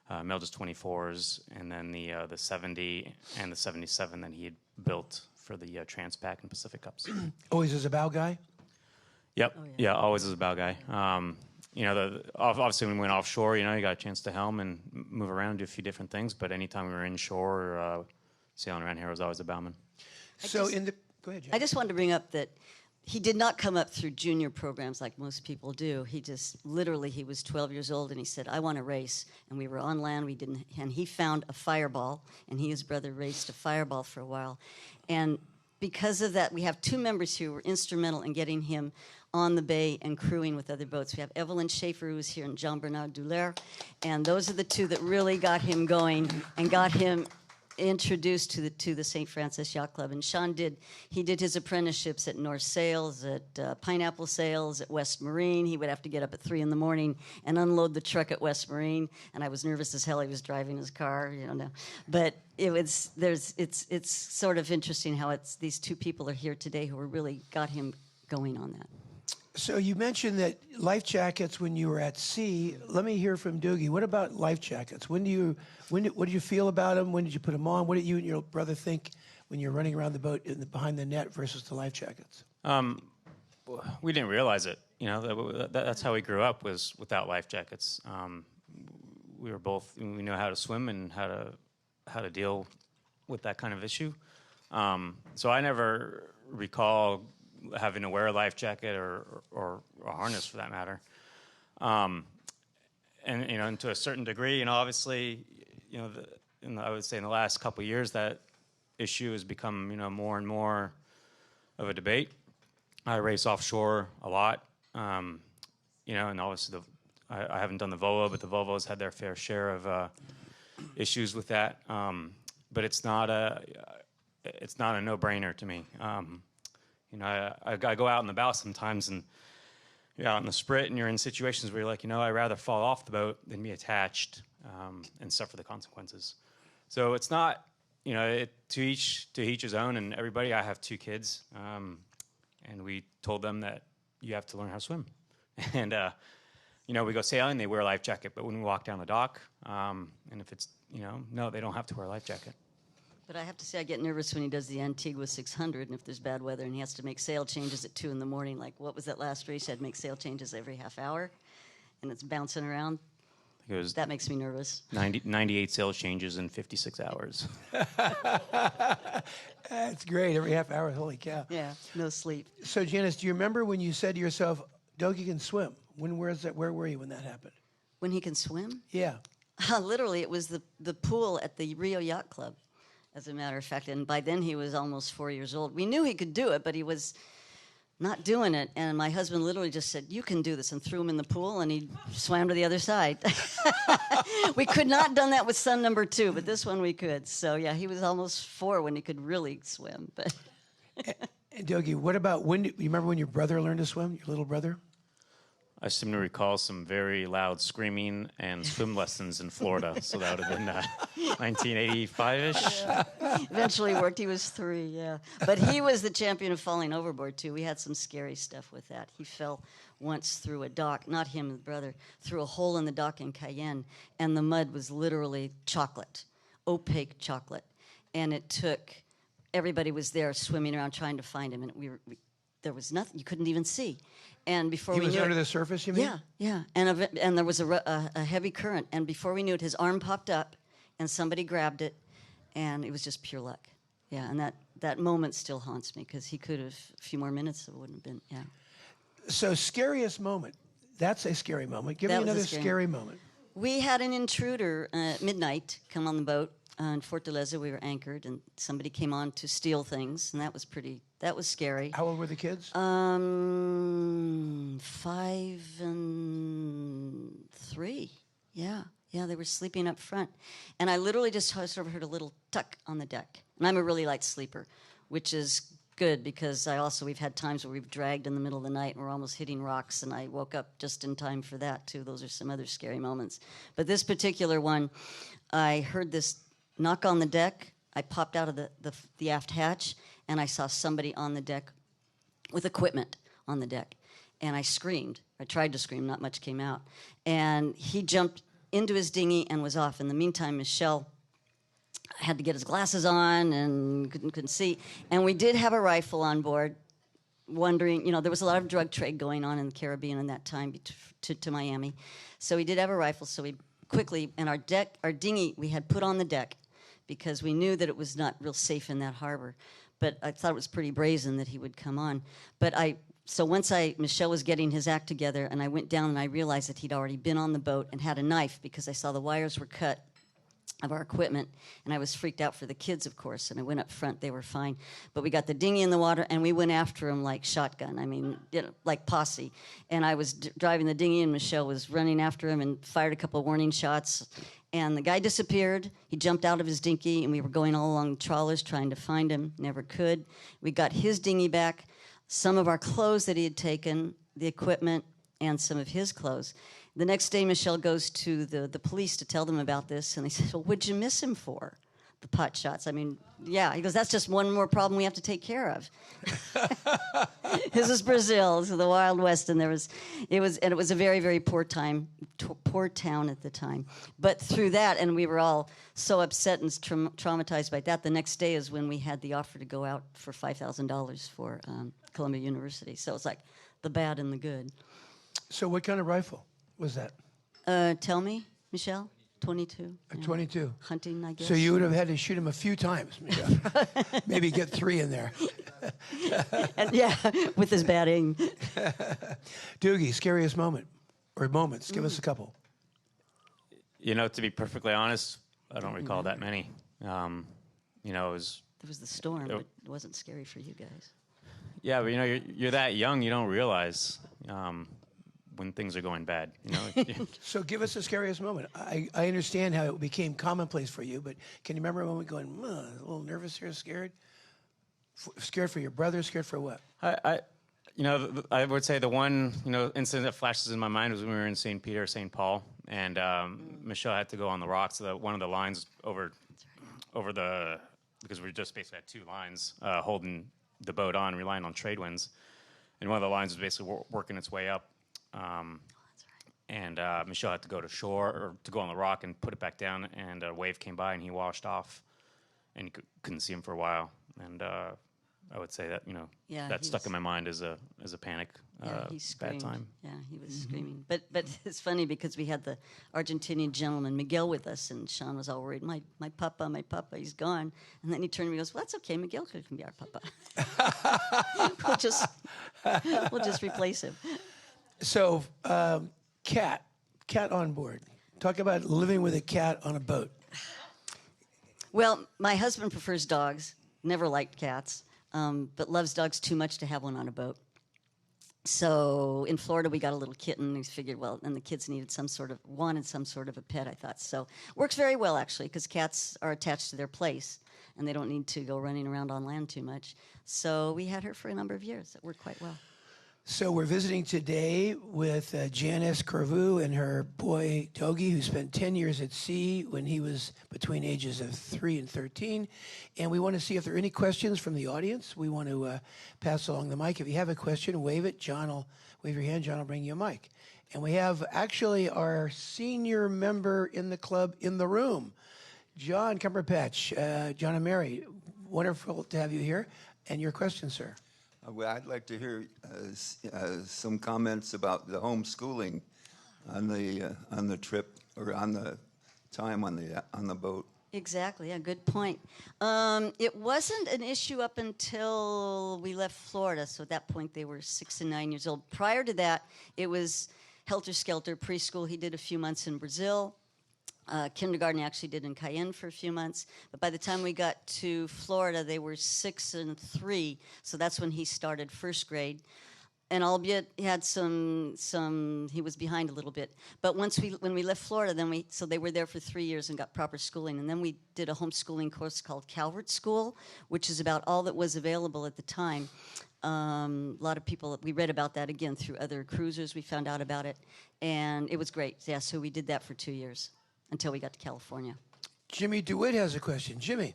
Mildes 24s, and then the 70 and the 77 that he had built for the Transpac and Pacific Cups. Always as a bow guy? Yep. Oh, yeah, always as a bow guy. Obviously when we went offshore, you got a chance to helm and move around, do a few different things, but anytime we were inshore or sailing around here, I was always a bowman. Go ahead, Jen. I just wanted to bring up that he did not come up through junior programs like most people do. He just literally, he was 12 years old and he said, I want to race. And we were on land, and he found a fireball, and he and his brother raced a fireball for a while. And because of that, we have two members who were instrumental in getting him on the bay and crewing with other boats. We have Evelyn Schaefer, who was here, and Jean-Bernard Doulaire. And those are the two that really got him going and got him introduced to the St. Francis Yacht Club. And Sean did his apprenticeships at North Sails, at Pineapple Sails, at West Marine. He would have to get up at 3 a.m. and unload the truck at West Marine. And I was nervous as hell. He was driving his car, But it's sort of interesting how these two people are here today who really got him going on that. So you mentioned that life jackets when you were at sea. Let me hear from Doogie. What about life jackets? What did you feel about them? When did you put them on? What did you and your brother think when you're running around the boat behind the net versus the life jackets? We didn't realize it. That's how we grew up, was without life jackets. We know how to swim and how to deal with that kind of issue. So I never recall having to wear a life jacket or a harness for that matter. And to a certain degree, obviously, I would say in the last couple of years that issue has become, more and more of a debate. I race offshore a lot, and obviously I haven't done the Volvo, but the Volvo's had their fair share of issues with that. But it's not a no-brainer to me. I go out in the bow sometimes, and you're out in the sprit, and you're in situations where you're like, I'd rather fall off the boat than be attached and suffer the consequences. So it's not, to each his own. And everybody, I have 2 kids, and we told them that you have to learn how to swim. And we go sailing, they wear a life jacket, but when we walk down the dock, and if it's, no, they don't have to wear a life jacket. But I have to say, I get nervous when he does the Antigua 600, and if there's bad weather and he has to make sail changes at 2 a.m, like what was that last race? He had to make sail changes every half hour, and it's bouncing around. That makes me nervous. 98 sail changes in 56 hours. That's great. Every half hour, holy cow. Yeah, no sleep. So, Janis, do you remember when you said to yourself, Doogie can swim? Where were you when that happened? When he can swim? Yeah. Literally, it was the pool at the Rio Yacht Club, as a matter of fact. And by then, he was almost 4 years old. We knew he could do it, but he was not doing it. And my husband literally just said, you can do this, and threw him in the pool, and he swam to the other side. We could not have done that with son number 2, but this one we could. So, yeah, he was almost 4 when he could really swim. But And Doogie, what about you remember when your brother learned to swim, your little brother? I seem to recall some very loud screaming and swim lessons in Florida. So that would have been 1985-ish. Eventually worked. He was 3, yeah. But he was the champion of falling overboard, too. We had some scary stuff with that. He fell once through a dock, not him, the brother, through a hole in the dock in Cayenne, and the mud was literally chocolate, opaque chocolate. And it took, everybody was there swimming around trying to find him, and there was nothing, you couldn't even see. And before we knew it... He was under the surface, you mean? Yeah, yeah. And there was a heavy current, and before we knew it, his arm popped up, and somebody grabbed it, and it was just pure luck. Yeah, and that moment still haunts me, because he could have, a few more minutes, it wouldn't have been, yeah. So, scariest moment. That's a scary moment. Give me another scary moment. We had an intruder at midnight come on the boat. In Fort de Leza, we were anchored, and somebody came on to steal things, and that was scary. How old were the kids? 5 and 3. Yeah, they were sleeping up front. And I literally just sort of heard a little tuck on the deck. And I'm a really light sleeper, which is good because we've had times where we've dragged in the middle of the night and we're almost hitting rocks, and I woke up just in time for that, too. Those are some other scary moments. But this particular one, I heard this knock on the deck. I popped out of the aft hatch, and I saw somebody on the deck with equipment on the deck. And I screamed. I tried to scream. Not much came out. And he jumped into his dinghy and was off. In the meantime, Michel had to get his glasses on and couldn't see. And we did have a rifle on board, wondering, there was a lot of drug trade going on in the Caribbean in that time to Miami. So we did have a rifle, so we quickly, and our dinghy we had put on the deck, because we knew that it was not real safe in that harbor. But I thought it was pretty brazen that he would come on. So once Michel was getting his act together, and I went down and I realized that he'd already been on the boat and had a knife, because I saw the wires were cut of our equipment, and I was freaked out for the kids, of course, and I went up front. They were fine. But we got the dinghy in the water, and we went after him like shotgun. I mean, like posse. And I was driving the dinghy, and Michel was running after him and fired a couple of warning shots. And the guy disappeared. He jumped out of his dinghy, and we were going all along the trawlers trying to find him. Never could. We got his dinghy back, some of our clothes that he had taken, the equipment, and some of his clothes. The next day, Michel goes to the police to tell them about this, and they said, well, what'd you miss him for? The pot shots. I mean, yeah. He goes, that's just one more problem we have to take care of. This is Brazil, so the Wild West, and it was a very, very poor town at the time. But through that, and we were all so upset and traumatized by that, the next day is when we had the offer to go out for $5,000 for Columbia University. So it's like the bad and the good. So what kind of rifle was that? Tell me, Michel. 22. A 22. Hunting, I guess. So you would have had to shoot him a few times, Michel. Maybe get 3 in there. And, yeah, with his bad aim. Doogie, scariest moment or moments? Give us a couple. To be perfectly honest, I don't recall that many. It was... There was the storm, but it wasn't scary for you guys. Yeah, but you're that young, you don't realize when things are going bad. So give us the scariest moment. I understand how it became commonplace for you, but can you remember a moment going, a little nervous here, scared? Scared for your brother, scared for what? I would say the one, incident that flashes in my mind was when we were in St. Peter, St. Paul, and Michel had to go on the rocks. One of the lines over because we just basically had 2 lines holding the boat on, relying on trade winds, and one of the lines was basically working its way up. And Michel had to go to shore or to go on the rock and put it back down, and a wave came by and he washed off, and you couldn't see him for a while. And I would say that that stuck in my mind as a panic bad time. Yeah, he was screaming. But it's funny because we had the Argentinian gentleman Miguel with us, and Sean was all worried. My papa, he's gone. And then he turned to me and goes, "Well, that's okay. Miguel can be our papa. we'll just replace him." So, cat on board. Talk about living with a cat on a boat. Well, my husband prefers dogs, never liked cats, but loves dogs too much to have one on a boat. So in Florida, we got a little kitten. We figured, and the kids wanted some sort of a pet, I thought. So works very well, actually, because cats are attached to their place. and they don't need to go running around on land too much. So we had her for a number of years. It worked quite well. So we're visiting today with Janis Couvereux and her boy Doogie, who spent 10 years at sea when he was between ages of 3 and 13. And we want to see if there are any questions from the audience. We want to pass along the mic. If you have a question, wave it. John will wave your hand. John will bring you a mic. And we have actually our senior member in the club in the room, John Cumberpatch. John and Mary, wonderful to have you here. And your question, sir. Well, I'd like to hear some comments about the homeschooling on the trip or on the time on the boat. Exactly, yeah, good point. It wasn't an issue up until we left Florida, so at that point they were 6 and 9 years old. Prior to that, it was helter-skelter, preschool. He did a few months in Brazil. Kindergarten actually did in Cayenne for a few months. But by the time we got to Florida, they were 6 and 3. So that's when he started first grade. And albeit he had he was behind a little bit. But when we left Florida, so they were there for 3 years and got proper schooling. And then we did a homeschooling course called Calvert School, which is about all that was available at the time. A lot of people, we read about that again through other cruisers. We found out about it. And it was great. Yeah, so we did that for 2 years. Until we got to California. Jimmy DeWitt has a question. Jimmy.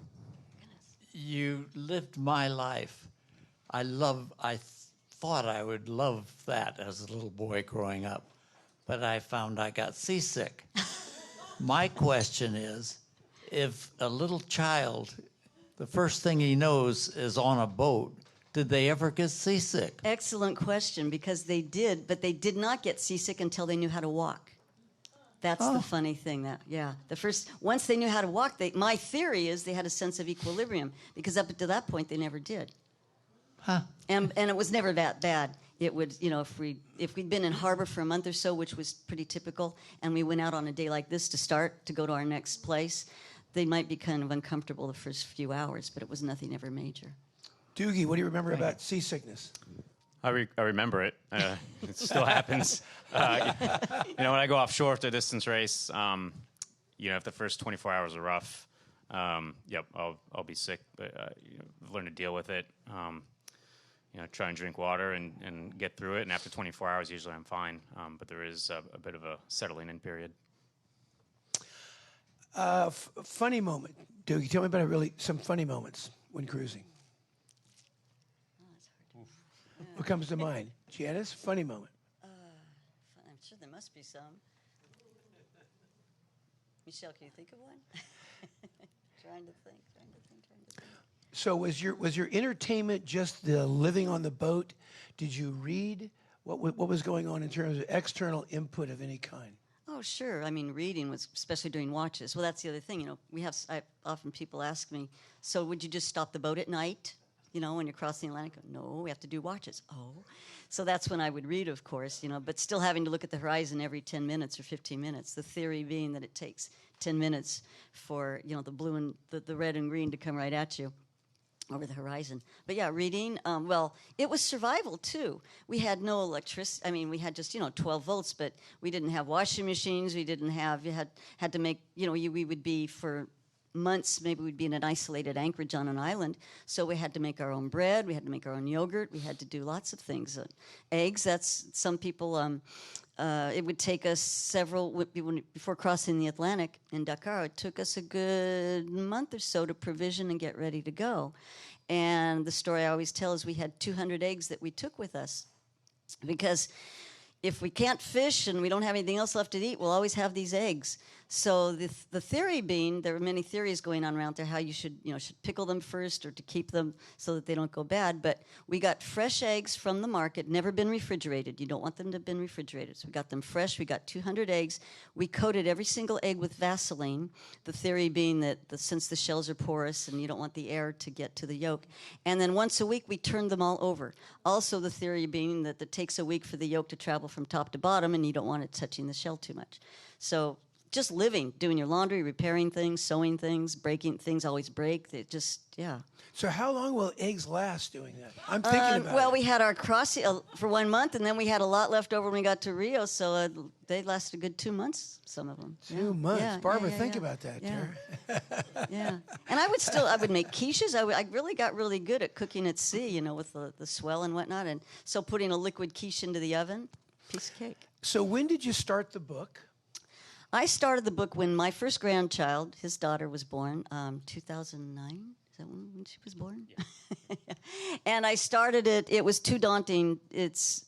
You lived my life. I thought I would love that as a little boy growing up, but I found I got seasick. My question is, if a little child, the first thing he knows is on a boat, did they ever get seasick? Excellent question, because they did, but they did not get seasick until they knew how to walk. That's the funny thing. Once they knew how to walk, my theory is they had a sense of equilibrium, because up to that point they never did. Huh. And it was never that bad. It would, if we'd been in harbor for a month or so, which was pretty typical, and we went out on a day like this to go to our next place, they might be kind of uncomfortable the first few hours, but it was nothing ever major. Doogie, what do you remember about seasickness? I remember it. It still happens. When I go offshore after a distance race, if the first 24 hours are rough, I'll be sick. But I've learned to deal with it. Try and drink water and get through it. And after 24 hours, usually I'm fine. But there is a bit of a settling in period. Funny moment, Doogie. Tell me about some funny moments when cruising. What comes to mind? Janis, funny moment. I'm sure there must be some. Michelle, can you think of one? Trying to think. So was your entertainment just the living on the boat? Did you read? What was going on in terms of external input of any kind? Oh, sure. I mean, reading was, especially during watches. Well, that's the other thing. Often people ask me, so would you just stop the boat at night? When you're crossing the Atlantic, no, we have to do watches. Oh. So that's when I would read, of course, but still having to look at the horizon every 10 minutes or 15 minutes. The theory being that it takes 10 minutes for, the blue and the red and green to come right at you over the horizon. But yeah, reading, it was survival too. We had no electricity. I mean, we had just, 12 volts, but we didn't have washing machines. We didn't have, you had to make, we would be for months, maybe we'd be in an isolated anchorage on an island, so we had to make our own bread, we had to make our own yogurt, we had to do lots of things. Eggs, that's some people, it would take us before crossing the Atlantic in Dakar, it took us a good month or so to provision and get ready to go. And the story I always tell is we had 200 eggs that we took with us, because if we can't fish and we don't have anything else left to eat, we'll always have these eggs. So the theory being, there are many theories going on around there how you should pickle them first or to keep them so that they don't go bad. But we got fresh eggs from the market, never been refrigerated. You don't want them to have been refrigerated. So we got them fresh. We got 200 eggs. We coated every single egg with Vaseline, the theory being that since the shells are porous and you don't want the air to get to the yolk. And then once a week, we turned them all over. Also the theory being that it takes a week for the yolk to travel from top to bottom and you don't want it touching the shell too much. So just living, doing your laundry, repairing things, sewing things, breaking things, always break. It just, yeah. So how long will eggs last doing that? I'm thinking about Well, it. we had our cross for 1 month, and then we had a lot left over when we got to Rio, so they lasted a good 2 months, some of them. 2 months. Yeah, Barbara, yeah, think yeah. about that, Yeah. Tara. Yeah. And I would make quiches. I really got really good at cooking at sea, you know, with the swell and whatnot. And so putting a liquid quiche into the oven, piece of cake. So when did you start the book? I started the book when my first grandchild, his daughter, was born, 2009. Is that when she was born? Yeah. And I started it. It was too daunting.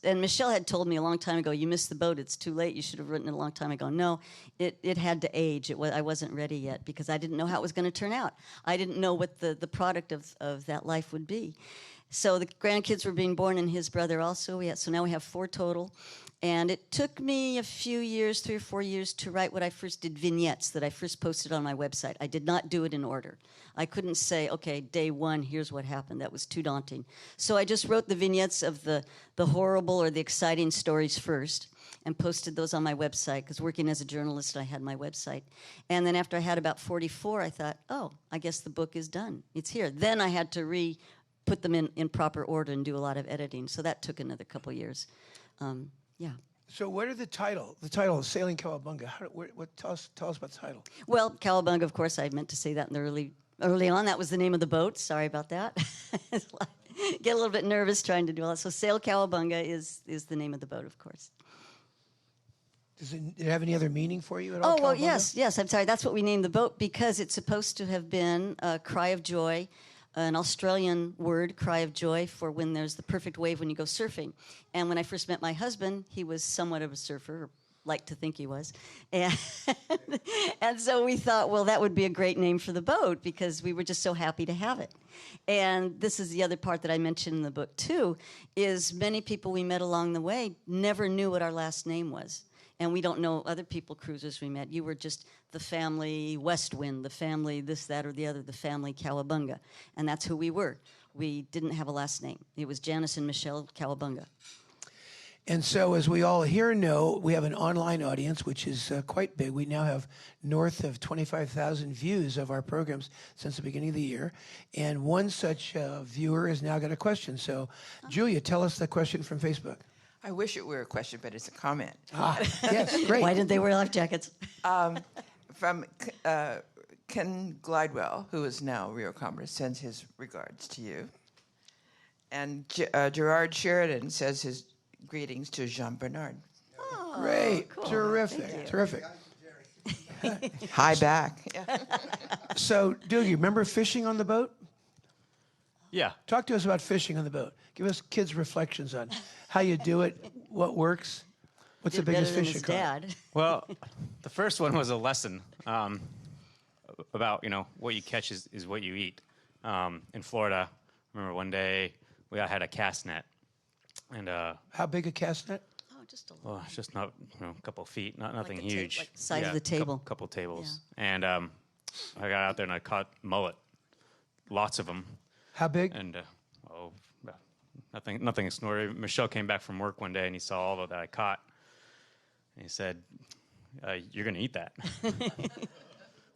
And Michelle had told me a long time ago, you missed the boat. It's too late. You should have written it a long time ago. No, it had to age. I wasn't ready yet because I didn't know how it was going to turn out. I didn't know what the product of that life would be. So the grandkids were being born, and his brother also. So now we have 4 total. And it took me a few years, 3 or 4 years, to write what I first did, vignettes that I first posted on my website. I did not do it in order. I couldn't say, okay, day 1, here's what happened. That was too daunting. So I just wrote the vignettes of the horrible or the exciting stories first and posted those on my website, because working as a journalist, I had my website. And then after I had about 44, I thought, oh, I guess the book is done. It's here. Then I had to put them in proper order and do a lot of editing. So that took another couple years. Yeah. So what are the title? The title is Sailing Cowabunga. Tell us about the title. Well, Cowabunga, of course, I meant to say that in the early on. That was the name of the boat. Sorry about that. Get a little bit nervous trying to do all that. So Sail Cowabunga is the name of the boat, of course. Does it have any other meaning for you at all? Oh, well, Cowabunga? yes. I'm sorry. That's what we named the boat, because it's supposed to have been a cry of joy, an Australian word, cry of joy, for when there's the perfect wave when you go surfing. And when I first met my husband, he was somewhat of a surfer, or liked to think he was. And, and so we thought, well, that would be a great name for the boat, because we were just so happy to have it. And this is the other part that I mentioned in the book, too, is many people we met along the way never knew what our last name was. And we don't know other people, cruisers we met. You were just the family West Wind, the family this, that, or the other, the family Cowabunga. And that's who we were. We didn't have a last name. It was Janis and Michelle Cowabunga. And so, as we all here know, we have an online audience, which is quite big. We now have north of 25,000 views of our programs since the beginning of the year. And one such viewer has now got a question. So, Julia, tell us the question from Facebook. I wish it were a question, but it's a comment. Yes, great. Why didn't they wear life jackets? From Ken Glidewell, who is now Rio Commerce, sends his regards to you. And Gerard Sheridan says his greetings to Jean Bernard. Oh, Great, cool. terrific, terrific. Hi back. Yeah. So, Doogie, remember fishing on the boat? Yeah. Talk to us about fishing on the boat. Give us kids' reflections on how you do it, what works. What's the Did better biggest than fish his you caught? dad. Well, the first one was a lesson about, what you catch is what you eat. In Florida, I remember one day I had a cast net. And How big a cast net? Oh, just a little. well, it's just not a couple feet, nothing Like a huge. like the size of the table. Couple tables. And I got out there and I caught mullet, lots of them. How big? And nothing extraordinary. Michelle came back from work one day and he saw all of that I caught. And he said, "You're going to eat that."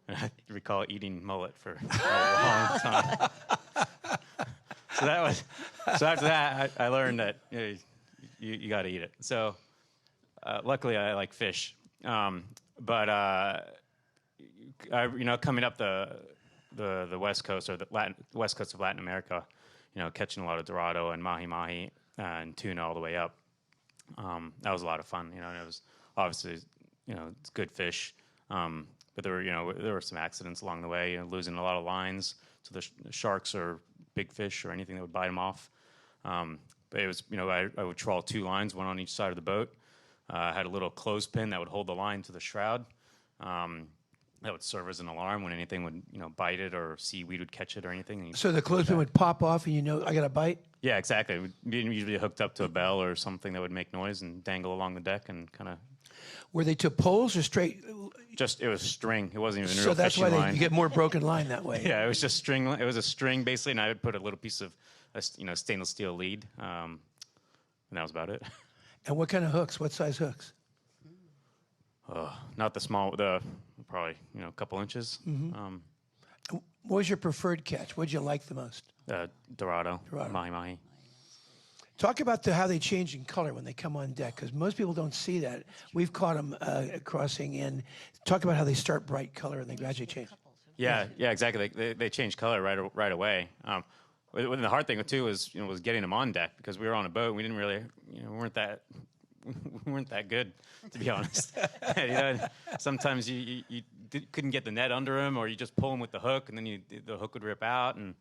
And I recall eating mullet for a long time. So after that, I learned that you got to eat it. So luckily, I like fish. But coming up the west coast or the west coast of Latin America, catching a lot of dorado and mahi and tuna all the way up. That was a lot of fun. And it was obviously it's good fish. But there were some accidents along the way. Losing a lot of lines to the sharks or big fish or anything that would bite them off. But it was I would trawl 2 lines, one on each side of the boat. I had a little clothespin that would hold the line to the shroud. That would serve as an alarm when anything would, bite it or seaweed would catch it or anything. So the clothespin would pop off and I got a bite? Yeah, exactly. It would be usually hooked up to a bell or something that would make noise and dangle along the deck and kind of... Were they to poles or straight? It was string. It wasn't even a So real that's fishing why line. you get more broken line that way. Yeah, it was just string. It was a string basically, and I would put a little piece of, stainless steel lead, and that was about it. And what kind of hooks? What size hooks? Not the small, the probably a couple inches. What was your preferred catch? What did you like the most? Dorado, Dorado. mahi. Talk about how they change in color when they come on deck, because most people don't see that. We've caught them crossing in. Talk about how they start bright color and they gradually change. Yeah, exactly. They change color right away. The hard thing too was getting them on deck, because we were on a boat. And we didn't really we weren't that good, to be honest. Sometimes you couldn't get the net under them, or you just pull them with the hook, and then the hook would rip out and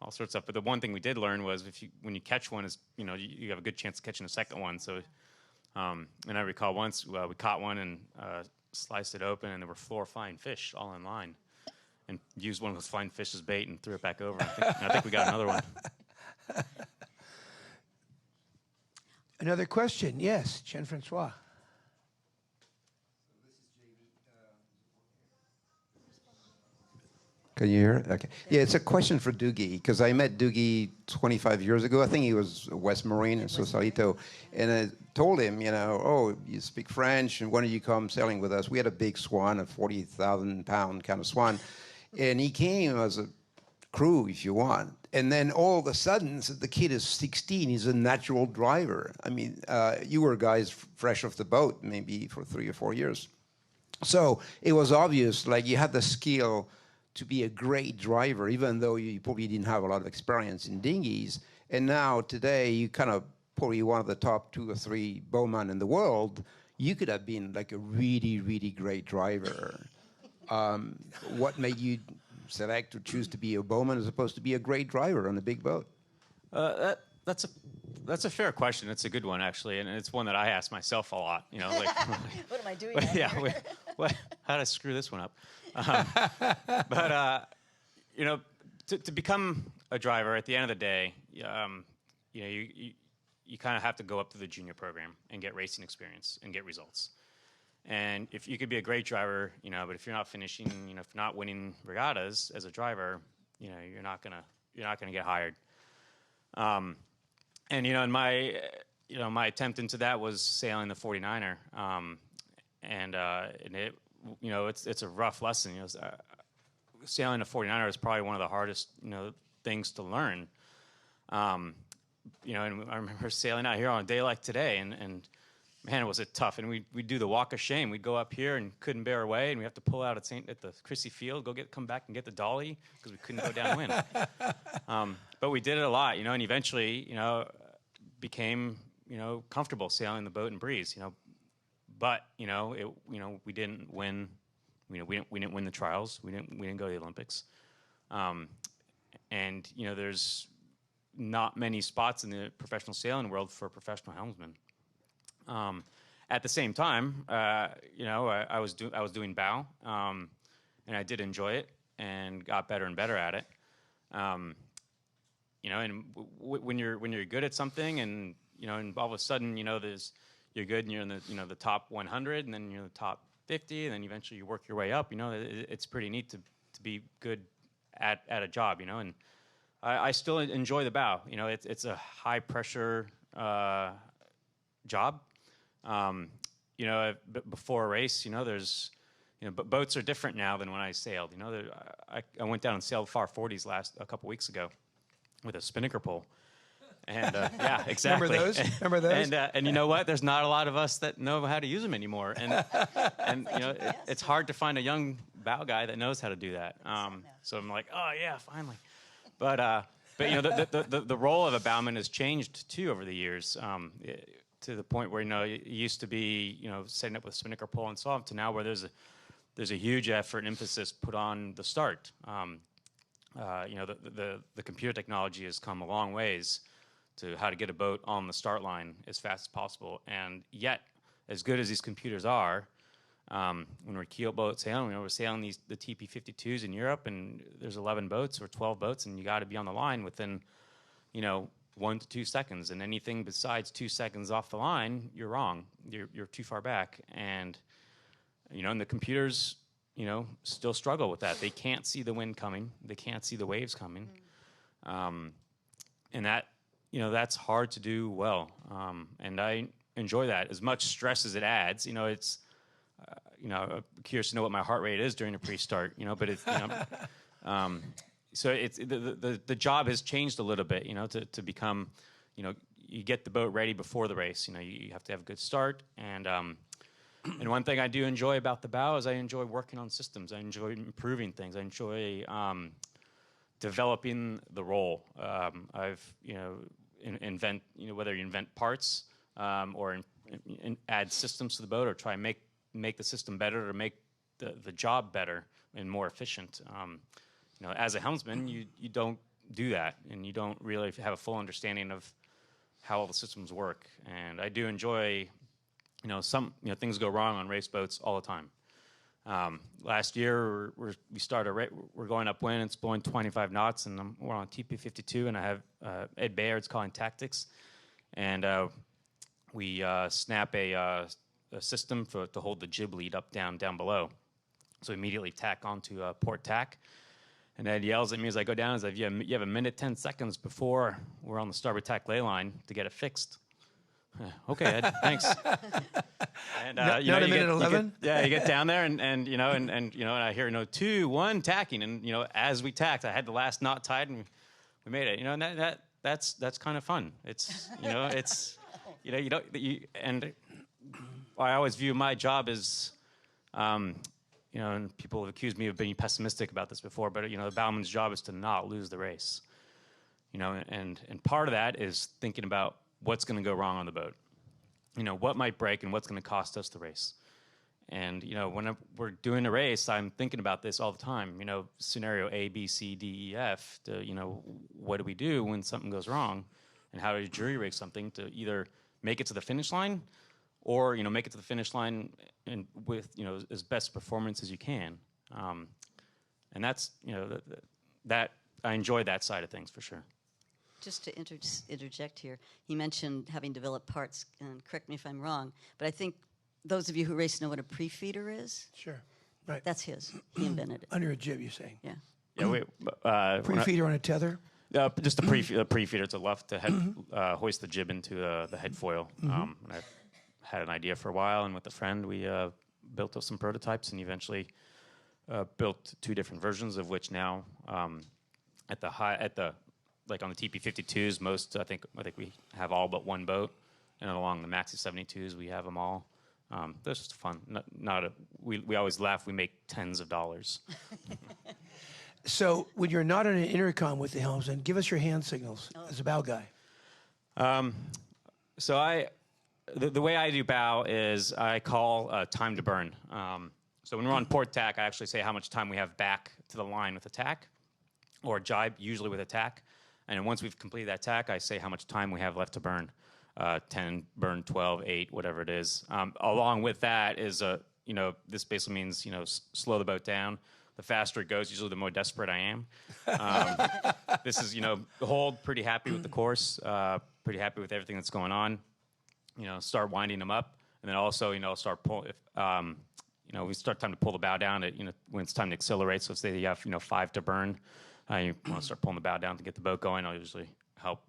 all sorts of stuff. But the one thing we did learn was when you catch one, is you have a good chance of catching a second one. So, and I recall once we caught one and sliced it open, and there were 4 flying fish all in line, and used one of those flying fish as bait and threw it back over. I think we got another one. Another question, yes, Jean-Francois. Can you hear it? Okay. Yeah, it's a question for Doogie, because I met Doogie 25 years ago. I think he was a West Marine in Sausalito. And I told him, oh, you speak French, and why don't you come sailing with us? We had a big swan, a 40,000-pound kind of swan. And he came as a crew, if you want. And then all of a sudden, the kid is 16. He's a natural driver. I mean, you were guys fresh off the boat, maybe for 3 or 4 years. So it was obvious, like you had the skill to be a great driver, even though you probably didn't have a lot of experience in dinghies. And now today, you kind of probably one of the top 2 or 3 bowmen in the world. You could have been like a really, really great driver. What made you select or choose to be a bowman as opposed to be a great driver on a big boat? That's a fair question. It's a good one, actually, and it's one that I ask myself a lot. Like, What am I doing? How did I screw this one up? To become a driver, at the end of the day, you kind of have to go up to the junior program and get racing experience and get results. And if you could be a great driver, but if you're not finishing, if you're not winning regattas as a driver, you're not gonna get hired. And in my attempt into that was sailing the 49er, and it it's a rough lesson. Sailing a 49er is probably one of the hardest things to learn. And I remember sailing out here on a day like today, and man, was it tough. And we'd do the walk of shame. We'd go up here and couldn't bear away, and we have to pull out at the Chrissy Field, come back and get the dolly because we couldn't go downwind. But we did it a lot, and eventually, became, comfortable sailing the boat and breeze, But we didn't win. We didn't win the trials. We didn't go to the Olympics. And there's not many spots in the professional sailing world for professional helmsmen. At the same time, I was doing bow, and I did enjoy it and got better and better at it. And when you're good at something, and and all of a sudden, you're good, and you're in the top 100, and then you're in the top 50, and then eventually you work your way up. It's pretty neat to be good at a job. And I still enjoy the bow. It's a high pressure job. Before a race, there's, but boats are different now than when I sailed. I went down and sailed far 40s a couple weeks ago with a spinnaker pole. And yeah, exactly. Remember those? And you know what? There's not a lot of us that know how to use them anymore. And it's hard to find a young bow guy that knows how to do that. So I'm like, oh yeah, finally. But the role of a bowman has changed too over the years. To the point where it used to be setting up with spinnaker pole and so on, to now where there's a huge effort and emphasis put on the start. The computer technology has come a long ways to how to get a boat on the start line as fast as possible. And yet, as good as these computers are, when we're keelboat sailing, we're sailing the TP52s in Europe, and there's 11 boats or 12 boats, and you got to be on the line within 1 to 2 seconds, and anything besides 2 seconds off the line, you're wrong. You're too far back, and and the computers, still struggle with that. They can't see the wind coming. They can't see the waves coming, and that that's hard to do well. And I enjoy that as much stress as it adds. It's curious to know what my heart rate is during a pre-start, but it's, so it's the job has changed a little bit, to become, you get the boat ready before the race. You have to have a good start. And one thing I do enjoy about the bow is I enjoy working on systems. I enjoy improving things. I enjoy developing the role. I've, invent, whether you invent parts or add systems to the boat or try and make the system better or make the job better and more efficient. As a helmsman, you don't do that, and you don't really have a full understanding of how all the systems work. And I do enjoy, some things go wrong on race boats all the time. Last year, we're going upwind. It's blowing 25 knots, and we're on TP52, and I have Ed Bayard's calling tactics, and we snap a system to hold the jib lead down below. So immediately tack onto port tack. And Ed yells at me as I go down, he's like, you have a minute, 10 seconds before we're on the starboard tack ley line to get it fixed. Okay, Ed, thanks. And Not a minute 11? You get down there and I hear 2, 1 tacking, and as we tacked, I had the last knot tied and we made it. And that's kind of fun. It's and I always view my job as and people have accused me of being pessimistic about this before, but the bowman's job is to not lose the race. And part of that is thinking about what's going to go wrong on the boat. What might break and what's going to cost us the race. And when we're doing a race, I'm thinking about this all the time. Scenario A, B, C, D, E, F. What do we do when something goes wrong, and how do you jury rig something to either make it to the finish line, or make it to the finish line and with as best performance as you can. And that's that I enjoy that side of things for sure. Just to interject here, he mentioned having developed parts, and correct me if I'm wrong, but I think those of you who race know what a pre-feeder is. Sure. Right. That's his. He invented it. Under a jib, you're saying? Yeah. Yeah, Pre-feeder on a tether? Just a pre-feeder to left to hoist the jib into the head foil. And I had an idea for a while, and with a friend, we built up some prototypes, and eventually built 2 different versions, of which now like on the TP52s, most I think we have all but 1 boat, and along the Maxi 72s we have them all. That's just fun. We always laugh. We make tens of dollars. So when you're not on an intercom with the helmsman, give us your hand signals as a bow guy. So the way I do bow is I call time to burn. So when we're on port tack, I actually say how much time we have back to the line with a tack, or jibe, usually with a tack. And then once we've completed that tack, I say how much time we have left to burn. 10, burn 12, 8, whatever it is. Along with that is, this basically means, slow the boat down. The faster it goes, usually the more desperate I am. This is, hold, pretty happy with the course, pretty happy with everything that's going on. Start winding them up. And then also, start pull. We start time to pull the bow down. When it's time to accelerate. So say you have, 5 to burn. You want to start pulling the bow down to get the boat going. I'll usually help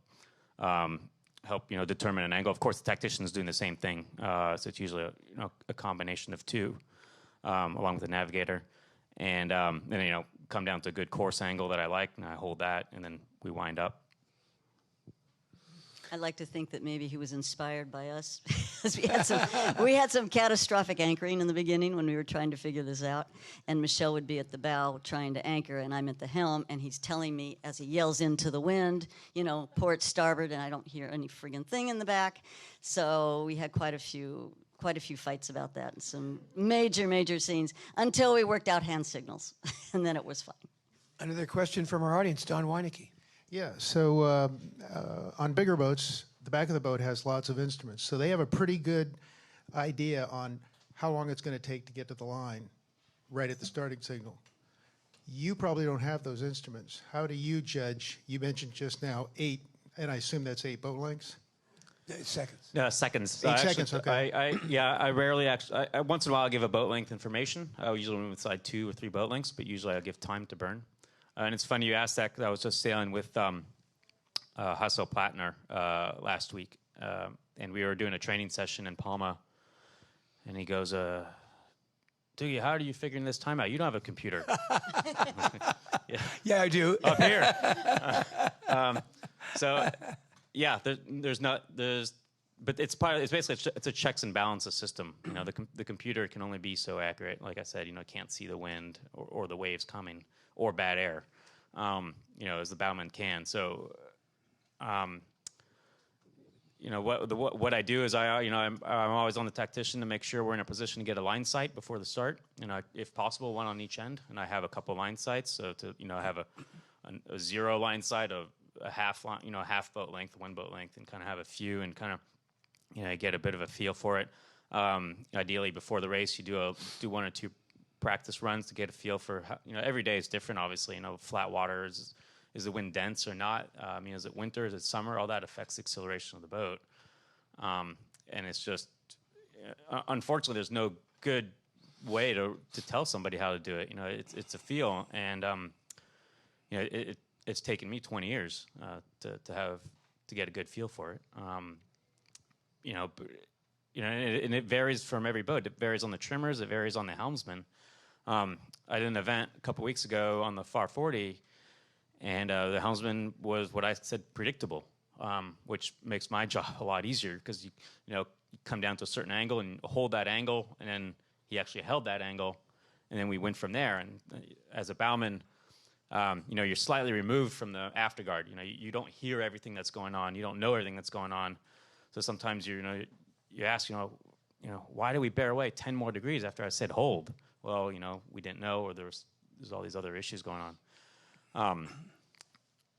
determine an angle. Of course, the tactician is doing the same thing. So it's usually a combination of 2, along with the navigator, and then come down to a good course angle that I like, and I hold that, and then we wind up. I'd like to think that maybe he was inspired by us. we had some catastrophic anchoring in the beginning when we were trying to figure this out. And Michelle would be at the bow trying to anchor, and I'm at the helm, and he's telling me as he yells into the wind, port, starboard, and I don't hear any friggin' thing in the back. So we had quite a few fights about that, and some major scenes until we worked out hand signals, and then it was fine. Another question from our audience, Don Weinecke. Yeah, so on bigger boats, the back of the boat has lots of instruments. So they have a pretty good idea on how long it's going to take to get to the line right at the starting signal. You probably don't have those instruments. How do you judge? You mentioned just now 8, and I assume that's 8 boat lengths? Seconds. Seconds. 8 seconds, okay. I rarely actually, once in a while I'll give a boat length information. I usually move inside 2 or 3 boat lengths, but usually I'll give time to burn. And it's funny you asked that, because I was just sailing with Hasso Plattner last week, and we were doing a training session in Palma, and he goes, Doogie, how are you figuring this time out? You don't have a computer. Yeah, I do. Up here. So, yeah, but it's basically it's a checks and balances system. You know, the computer can only be so accurate. Like I said, you know, it can't see the wind or the waves coming or bad air, you know, as the bowman can. So, you know, what I do is I'm always on the tactician to make sure we're in a position to get a line sight before the start. You know, if possible, one on each end, and I have a couple line sights. So to have a zero line sight, a half line, you know, a half boat length, 1 boat length, and kind of have a few and kind of, you know, get a bit of a feel for it. Ideally, before the race, you do 1 or 2 practice runs to get a feel for how, you know, every day is different. Obviously, you know, flat water is the wind dense or not? You know, is it winter? Is it summer? All that affects the acceleration of the boat. And it's just, unfortunately, there's no good way to tell somebody how to do it. You know, it's a feel, and you know, it's taken me 20 years to get a good feel for it. You know, and it varies from every boat. It varies on the trimmers. It varies on the helmsman. I did an event a couple weeks ago on the Far 40. And the helmsman was what I said, predictable, which makes my job a lot easier because you come down to a certain angle and hold that angle, and then he actually held that angle, and then we went from there. And as a bowman, you know, you're slightly removed from the afterguard. You know, you don't hear everything that's going on. You don't know everything that's going on. So sometimes you ask, you know, why do we bear away 10 more degrees after I said hold? Well, you know, we didn't know, or there's all these other issues going on.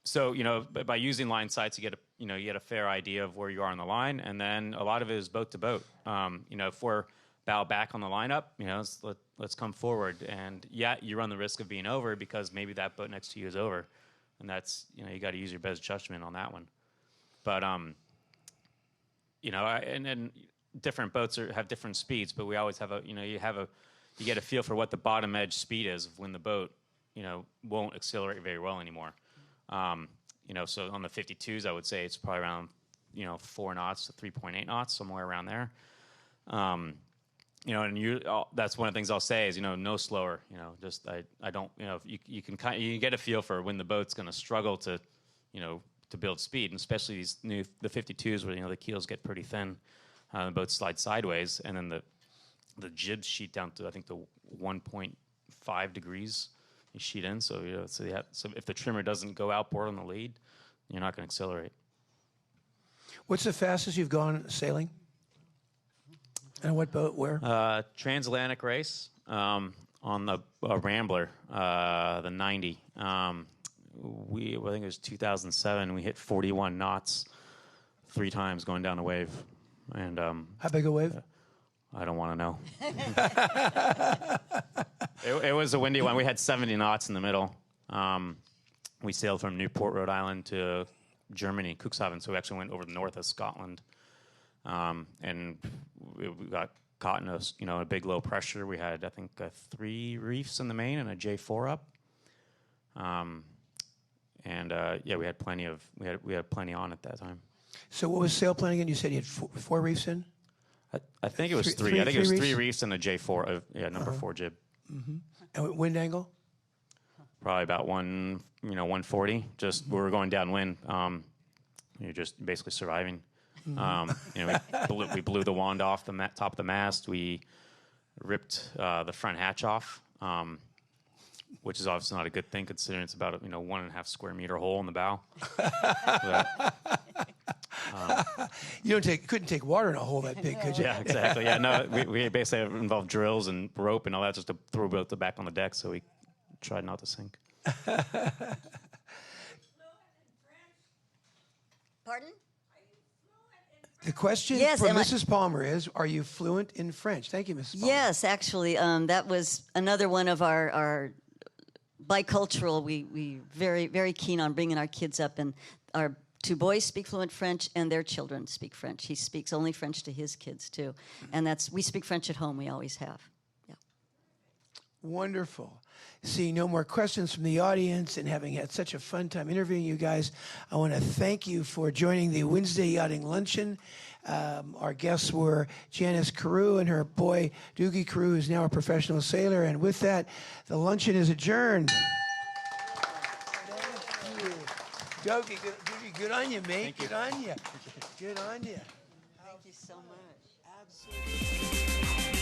So, you know, by using line sights, you get a fair idea of where you are on the line, and then a lot of it is boat to boat. You know, if we're bow back on the lineup, you know, let's come forward, and yeah, you run the risk of being over because maybe that boat next to you is over, and that's, you know, you got to use your best judgment on that one. But you know, and then different boats have different speeds, but we always have you get a feel for what the bottom edge speed is of when the boat, you know, won't accelerate very well anymore. You know, so on the 52s, I would say it's probably around, you know, 4 knots to 3.8 knots, somewhere around there. You know, and that's one of the things I'll say is, you know, no slower. You know, just I don't, you know, you can get a feel for when the boat's going to struggle to, you know, to build speed, and especially the 52s where, you know, the keels get pretty thin, the boat slides sideways, and then the jibs sheet down to, I think, the 1.5 degrees. You sheet in, so you know, so if the trimmer doesn't go outboard on the lead, you're not going to accelerate. What's the fastest you've gone sailing? And what boat? Where? Transatlantic race on the Rambler, the 90. I think it was 2007. We hit 41 knots 3 times going down a wave, and how big a wave? I don't want to know. It was a windy one. We had 70 knots in the middle. We sailed from Newport, Rhode Island to Germany, Cuxhaven, so we actually went over the north of Scotland. And we got caught in a big low pressure. We had, I think, 3 reefs in the main and a J4 up. Yeah, we had plenty on at that time. So what was sail plan again? You said you had 4 reefs in? I think it was 3. I think it was 3 reefs and a J4, number 4 jib. Mm-hmm. And wind angle? Probably about 140. Just we were going downwind. You're just basically surviving. Mm-hmm. We blew the wand off the top of the mast. We ripped the front hatch off, which is obviously not a good thing considering it's about 1.5 square meter hole in the bow. You couldn't take water in a hole that big, could you? Yeah, exactly. Yeah, no, we basically involved drills and rope and all that just to throw both back on the deck, so we tried not to sink. Pardon? The question from Mrs. Palmer is, are you fluent in French? Thank you, Mrs. Palmer. Yes, actually, that was another one of our bicultural. We very, very keen on bringing our kids up, and our 2 boys speak fluent French, and their children speak French. He speaks only French to his kids, too. And we speak French at home. We always have. Yeah. Wonderful. Seeing no more questions from the audience and having had such a fun time interviewing you guys, I want to thank you for joining the Wednesday Yachting Luncheon. Our guests were Janis Couvereux and her boy Doogie Couvereux, who's now a professional sailor. And with that, the luncheon is adjourned. Thank you. Doogie, good on you, mate. Good on you. Good on you. Thank you so much. Absolutely.